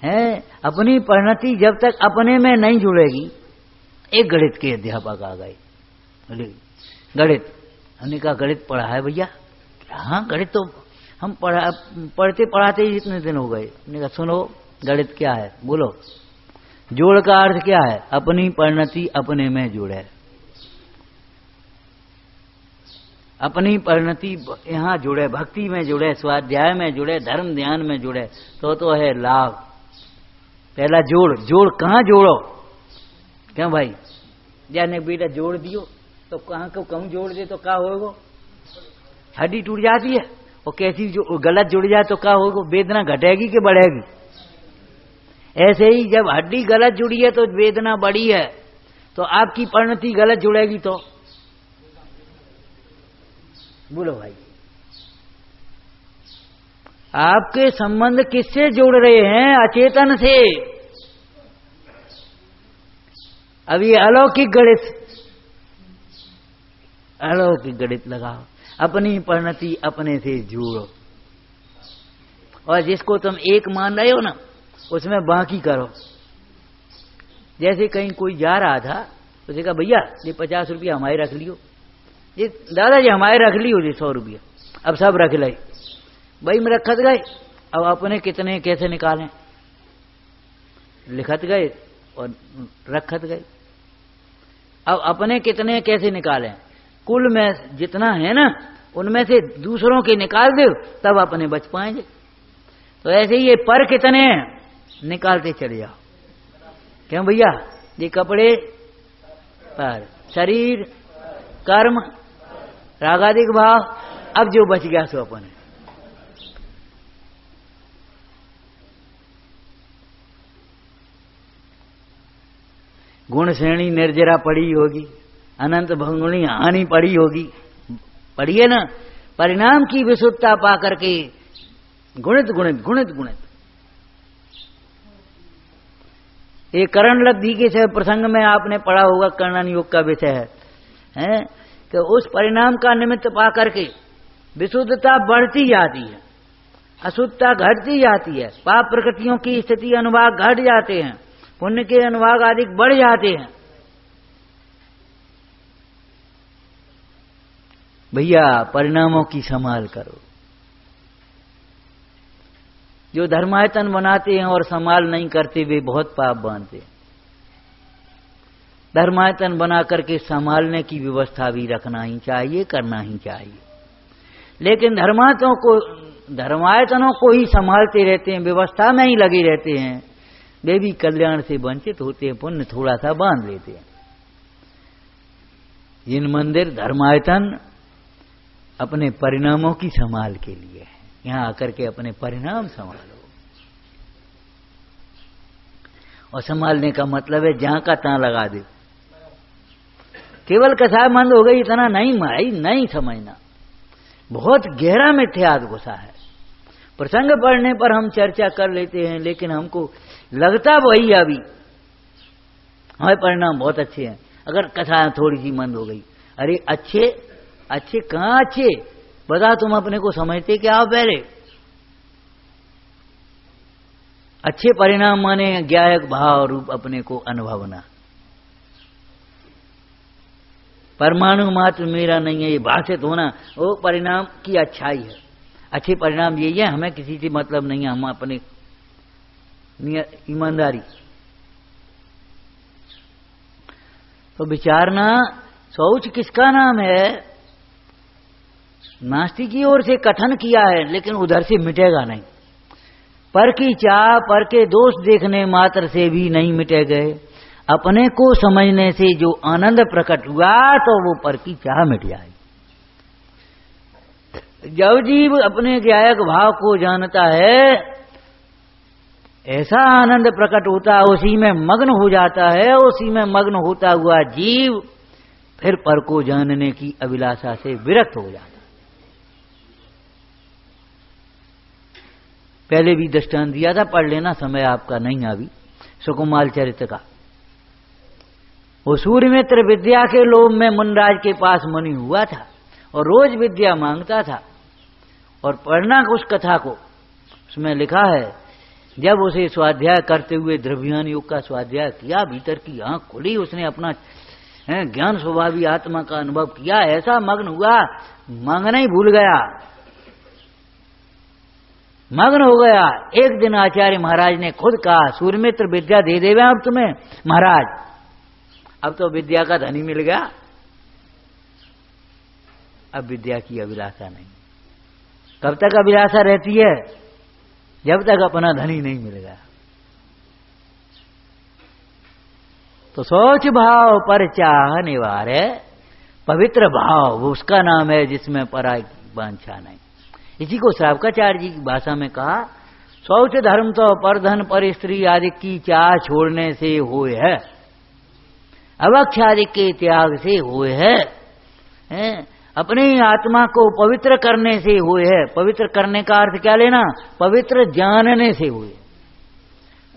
हैं, अपनी परिणति जब तक अपने में नहीं जुड़ेगी। एक गणित के अध्यापक आ गए, गणित, हमने कहा गणित पढ़ा है भैया? हाँ गणित तो हम पढ़ते पढ़ाते ही इतने दिन हो गए। हमने कहा सुनो गणित क्या है, बोलो। जोड़ का अर्थ क्या है? अपनी परिणति अपने में जुड़े, अपनी परिणति यहाँ जुड़े, भक्ति में जुड़े, स्वाध्याय में जुड़े, धर्म ध्यान में जुड़े, तो है लाभ। पहला जोड़, जोड़ कहाँ जोड़ो? क्यों भाई, जाने बेटा जोड़ दियो तो कहाँ को कम जोड़ दे तो क्या होगा? हड्डी टूट जाती है, और कैसी जो गलत जुड़ जाए तो क्या होगा? वेदना घटेगी कि बढ़ेगी? ऐसे ही जब हड्डी गलत जुड़ी है तो वेदना बढ़ी है, तो आपकी परिणति गलत जुड़ेगी तो बोलो भाई, आपके संबंध किससे जोड़ रहे हैं? अचेतन से। अब ये अलौकिक गणित, अलौकिक गणित लगाओ, अपनी परिणति अपने से जोड़ो, और जिसको तुम एक मान रहे हो ना उसमें बाकी करो। जैसे कहीं कोई जा रहा था, उसे कहा भैया ये 50 रुपया हमारे रख लियो, ये दादाजी हमारे रख लियो, ये 100 रुपया, अब सब रख ले भाई। में रखत गए, अब अपने कितने कैसे निकालें, लिखत गए और रखत गए। अब अपने कितने कैसे निकालें? कुल में जितना है ना उनमें से दूसरों के निकाल दो, तब अपने बच पाएंगे। तो ऐसे ही ये पर कितने हैं निकालते चले जाओ। क्यों भैया? ये कपड़े पर, शरीर, कर्म, रागादिक भाव, अब जो बच गया सो अपने। गुण श्रेणी निर्जरा पड़ी होगी, अनंत भंगुणी हानि पड़ी होगी, पढ़िए ना। परिणाम की विशुद्धता पा करके गुणित गुणित गुणित गुणित। ये करण लब्धि के से प्रसंग में आपने पढ़ा होगा, कर्णन योग का विषय है कि उस परिणाम का निमित्त पा करके विशुद्धता बढ़ती जाती है, अशुद्धता घटती जाती है, पाप प्रकृतियों की स्थिति अनुभाग घट जाते हैं, पुण्य के अनुभाग अधिक बढ़ जाते हैं। भैया परिणामों की संभाल करो। जो धर्मायतन बनाते हैं और संभाल नहीं करते वे बहुत पाप बांधते हैं। धर्मायतन बना करके संभालने की व्यवस्था भी रखना ही चाहिए, करना ही चाहिए। लेकिन धर्मायतनों को ही संभालते रहते हैं, व्यवस्था में ही लगे रहते हैं, वे भी कल्याण से वंचित होते हैं, पुण्य थोड़ा सा बांध लेते हैं। जिन मंदिर धर्मायतन अपने परिणामों की संभाल के लिए है, यहां आकर के अपने परिणाम संभालो। और संभालने का मतलब है जहां का तहां लगा दे। केवल कसायमंद हो गई इतना नहीं माई, नहीं समझना, बहुत गहरा मिथ्यात घुसा है। प्रसंग पढ़ने पर हम चर्चा कर लेते हैं, लेकिन हमको लगता वही अभी हमारे परिणाम बहुत अच्छे हैं। अगर कथा थोड़ी सी मंद हो गई, अरे अच्छे अच्छे कहां अच्छे, बता तुम अपने को समझते क्या हो? पहले अच्छे परिणाम माने ज्ञायक भाव रूप अपने को अनुभवना। परमाणु मात्र मेरा नहीं है, ये भाषित होना वो परिणाम की अच्छाई है। अच्छे परिणाम यही है, हमें किसी से मतलब नहीं है, हम अपने ईमानदारी। तो विचारना शौच किसका नाम है? नास्तिक की ओर से कथन किया है, लेकिन उधर से मिटेगा नहीं। पर की चाह, पर के दोष देखने मात्र से भी नहीं मिटे गए। अपने को समझने से जो आनंद प्रकट हुआ तो वो पर की चाह मिट जाए। जब जीव अपने ज्ञायक भाव को जानता है, ऐसा आनंद प्रकट होता है, उसी में मग्न हो जाता है। उसी में मग्न होता हुआ जीव फिर पर को जानने की अभिलाषा से विरक्त हो जाता है। पहले भी दृष्टांत दिया था, पढ़ लेना, समय आपका नहीं अभी, सुकुमाल चरित्र का। वो सूर्यमित्र विद्या के लोभ में मुनराज के पास मुनि हुआ था और रोज विद्या मांगता था। और पढ़ना उस कथा को, उसमें लिखा है जब उसे स्वाध्याय करते हुए द्रव्यान योग का स्वाध्याय किया, भीतर की आंख खुली, उसने अपना ज्ञान स्वभावी आत्मा का अनुभव किया, ऐसा मग्न हुआ, मांगना ही भूल गया, मग्न हो गया। एक दिन आचार्य महाराज ने खुद कहा, सूर्यमित्र विद्या दे देवे अब तुम्हें महाराज, अब तो विद्या का धनी मिल गया, अब विद्या की अभिलाषा नहीं। कब तक अभिलाषा रहती है? जब तक अपना धनी नहीं मिल गया। तो सोच भाव पर चाह निवारे, पवित्र भाव वो उसका नाम है जिसमें पराई की वांछा नहीं। इसी को श्रावकाचार्य जी की भाषा में कहा, शौच धर्म तो पर धन पर स्त्री आदि की चाह छोड़ने से हुए है, अवक्ष आदि के त्याग से हुए है, अपनी आत्मा को पवित्र करने से हुए है। पवित्र करने का अर्थ क्या लेना? पवित्र जानने से हुए।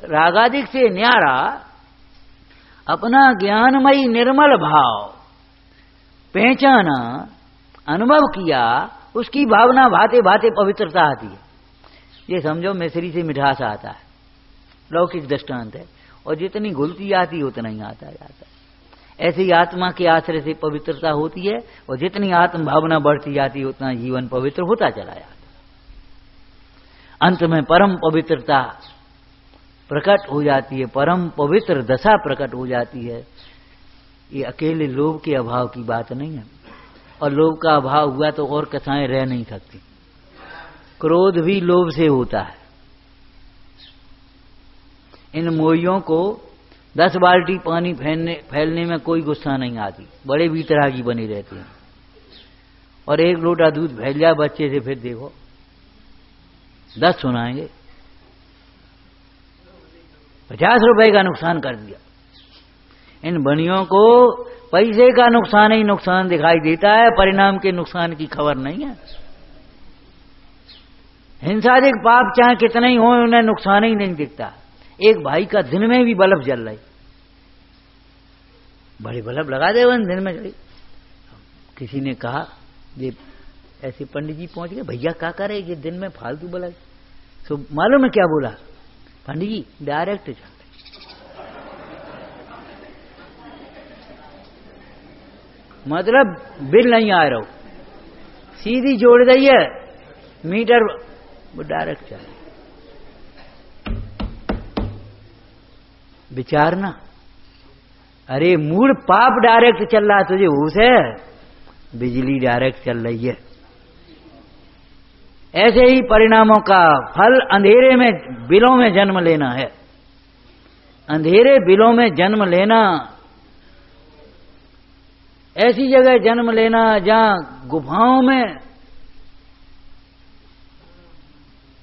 रागादिक से न्यारा अपना ज्ञानमयी निर्मल भाव पहचाना, अनुभव किया, उसकी भावना भाते भाते पवित्रता आती है। ये समझो मिश्री से मिठास आता है, लौकिक दृष्टांत है, और जितनी घुलती आती उतना ही आता जाता है। ऐसे ही आत्मा के आश्रय से पवित्रता होती है, और जितनी आत्म भावना बढ़ती जाती है उतना जीवन पवित्र होता चला जाता है। अंत में परम पवित्रता प्रकट हो जाती है, परम पवित्र दशा प्रकट हो जाती है। ये अकेले लोभ के अभाव की बात नहीं है, और लोभ का अभाव हुआ तो और कथाएं रह नहीं सकती। क्रोध भी लोभ से होता है। इन मोहियों को 10 बाल्टी पानी फैलने में कोई गुस्सा नहीं आती, बड़े भी तरह की बनी रहती हैं। और 1 लोटा दूध फैल जाए बच्चे से, फिर देखो 10 सुनाएंगे। 50 रुपए का नुकसान कर दिया। इन बनियों को पैसे का नुकसान ही नुकसान दिखाई देता है, परिणाम के नुकसान की खबर नहीं है। हिंसादिक पाप चाहे कितने ही हो, उन्हें नुकसान ही नहीं दिखता। एक भाई का दिन में भी बल्ब जल रही, बड़े बल्ब लगा दे दिन में जली। किसी ने कहा, ये ऐसे पंडित जी पहुंच गए, भैया क्या करे ये दिन में फालतू बल्ब। तो मालूम है क्या बोला पंडित जी, डायरेक्ट चल रही, मतलब बिल नहीं आ रहा, सीधी जोड़ दी है मीटर, वो डायरेक्ट चल रही। विचारना, अरे मूड पाप डायरेक्ट चल रहा तुझे, उसे बिजली डायरेक्ट चल रही है। ऐसे ही परिणामों का फल अंधेरे में बिलों में जन्म लेना है। अंधेरे बिलों में जन्म लेना, ऐसी जगह जन्म लेना जहां गुफाओं में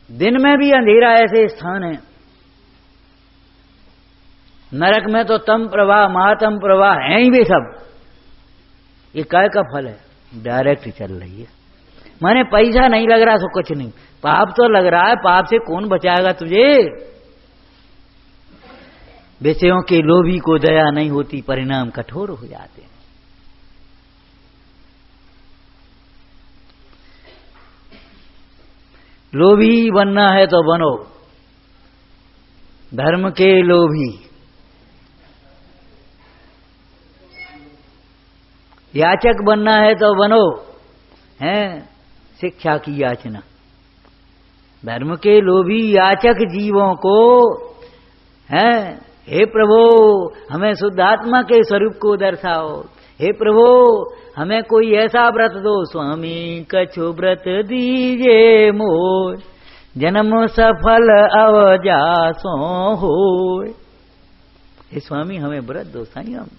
दिन में भी अंधेरा, ऐसे स्थान है। नरक में तो तम प्रवाह महातम प्रवाह है ही वे सब। ये काय का फल है, डायरेक्ट चल रही है। माने पैसा नहीं लग रहा तो कुछ नहीं, पाप तो लग रहा है, पाप से कौन बचाएगा तुझे। विषयों के लोभी को दया नहीं होती, परिणाम कठोर हो जाते हैं। लोभी बनना है तो बनो, धर्म के लोभी। याचक बनना है तो बनो, हैं शिक्षा की याचना। धर्म के लोभी याचक जीवों को हैं, हे प्रभु हमें शुद्ध आत्मा के स्वरूप को दर्शाओ, हे प्रभु हमें कोई ऐसा व्रत दो, स्वामी कछु व्रत दीजे मोय, जन्म सफल अवजासो होय। हे स्वामी हमें व्रत दो, साईं हम।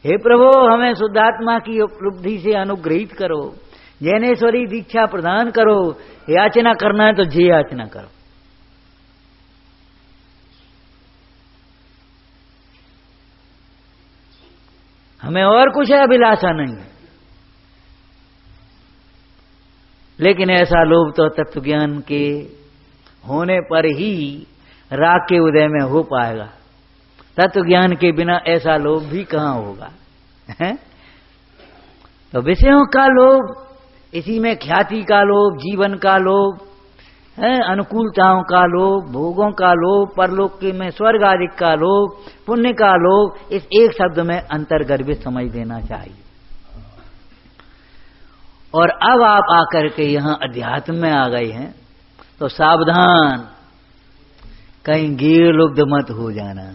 हे प्रभु हमें शुद्धात्मा की उपलब्धि से अनुग्रहित करो, जैनेश्वरी दीक्षा प्रदान करो। याचना करना है तो जे याचना करो। हमें और कुछ अभिलाषा नहीं है, लेकिन ऐसा लोभ तो तत्व ज्ञान के होने पर ही राग के उदय में हो पाएगा। तत्व ज्ञान के बिना ऐसा लोभ भी कहां होगा, है? तो विषयों का लोभ, इसी में ख्याति का लोभ, जीवन का लोभ है, अनुकूलताओं का लोभ, भोगों का लोभ, परलोक के में स्वर्ग आदि का लोभ, पुण्य का लोभ, इस एक शब्द में अंतर्गर्भित समझ देना चाहिए। और अब आप आकर के यहां अध्यात्म में आ गए हैं तो सावधान, कहीं गेलुब्ध मत हो जाना।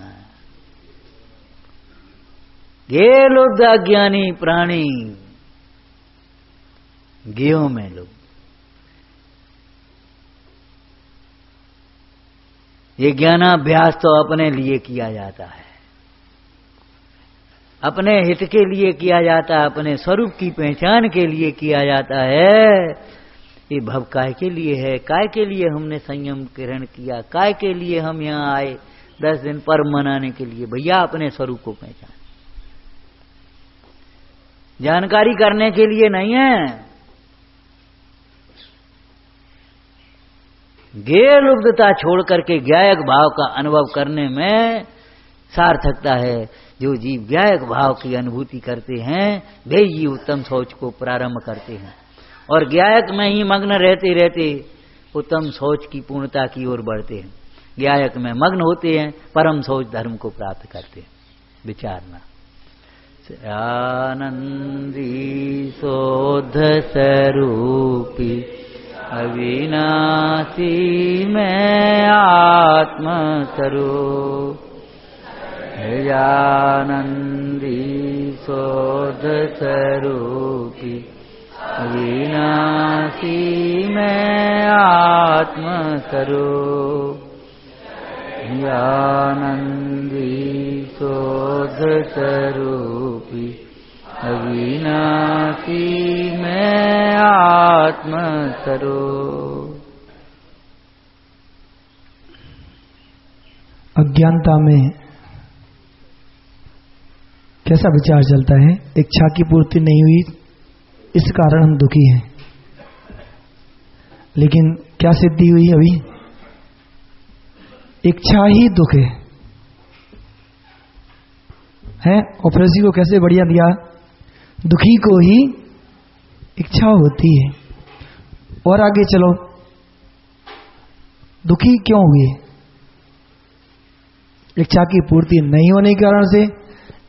गेलुब्ध अज्ञानी प्राणी गेहों में लोग, ये ज्ञानाभ्यास तो अपने लिए किया जाता है, अपने हित के लिए किया जाता है, अपने स्वरूप की पहचान के लिए किया जाता है। ये भव काय के लिए है, काय के लिए हमने संयम ग्रहण किया, काय के लिए हम यहाँ आए 10 दिन पर्व मनाने के लिए। भैया अपने स्वरूप को पहचान, जानकारी करने के लिए नहीं है। गेलुब्धता छोड़ करके ज्ञायक भाव का अनुभव करने में सार्थकता है। जो जीव ज्ञायक भाव की अनुभूति करते हैं वे ही उत्तम सोच को प्रारंभ करते हैं, और ज्ञायक में ही मग्न रहते रहते उत्तम सोच की पूर्णता की ओर बढ़ते हैं। ज्ञायक में मग्न होते हैं, परम सोच धर्म को प्राप्त करते हैं। विचारना, आनंदी शोध स्वरूपी अविनाशी में आत्म स्वरूप, आनंदी शोध स्वरूपी अविनाशी में आत्म स्वरूप, आनंदी शोध स्वरूपी अविनाशी में आत्म स्वरूप। अज्ञानता में कैसा विचार चलता है? इच्छा की पूर्ति नहीं हुई, इस कारण हम दुखी हैं। लेकिन क्या सिद्धि हुई अभी? इच्छा ही दुख है। और फिर इसी को कैसे बढ़िया दिया, दुखी को ही इच्छा होती है। और आगे चलो, दुखी क्यों हुए? इच्छा की पूर्ति नहीं होने के कारण से,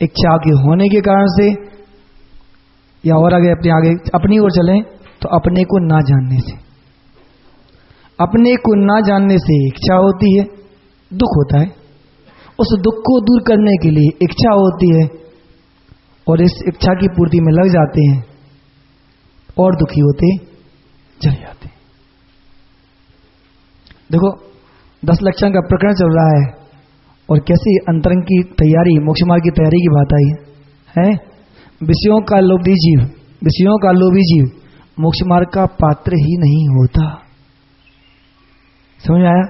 इच्छा के होने के कारण से, या और आगे अपनी ओर चलें तो अपने को ना जानने से। अपने को ना जानने से इच्छा होती है, दुख होता है। उस दुख को दूर करने के लिए इच्छा होती है, और इस इच्छा की पूर्ति में लग जाते हैं और दुखी होते चले जाते हैं। देखो 10 लक्षण का प्रकरण चल रहा है, और कैसी अंतरंग की तैयारी, मोक्ष मार्ग की तैयारी की बात आई है। विषयों का लोभी जीव, विषयों का लोभी जीव मोक्ष मार्ग का पात्र ही नहीं होता। समझ आया?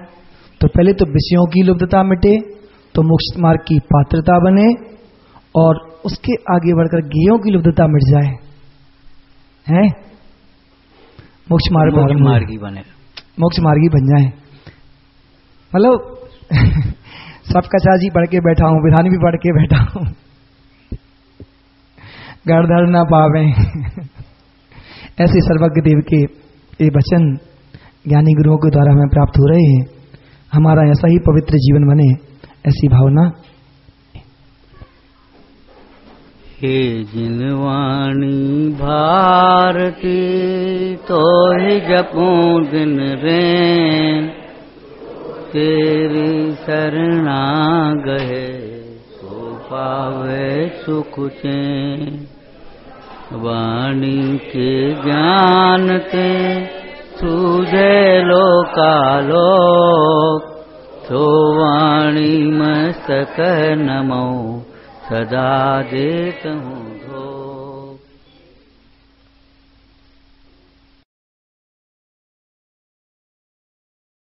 तो पहले तो विषयों की लुब्धता मिटे तो मोक्ष मार्ग की पात्रता बने, और उसके आगे बढ़कर ज्ञेयों की लुब्धता मिट जाए, हैं? मोक्ष मार्गी बने, मोक्ष मार्गी बन जाए। मतलब सब कचा जी पढ़ के बैठा हूं, विधान भी पढ़ के बैठा हूं, गड़धड़ ना पावे ऐसे सर्वज्ञ देव के ये वचन ज्ञानी गुरुओं के द्वारा हमें प्राप्त हो रहे हैं। हमारा ऐसा ही पवित्र जीवन बने, ऐसी भावना। हे जिनवाणी भारती तो ही जपूं दिन रैन, तेरी शरणा गए सो पावे सुख चैन। वाणी के ज्ञान ते सूझे लोकालोक, तो वाणी मस्तक नमो सदा देत हूँ।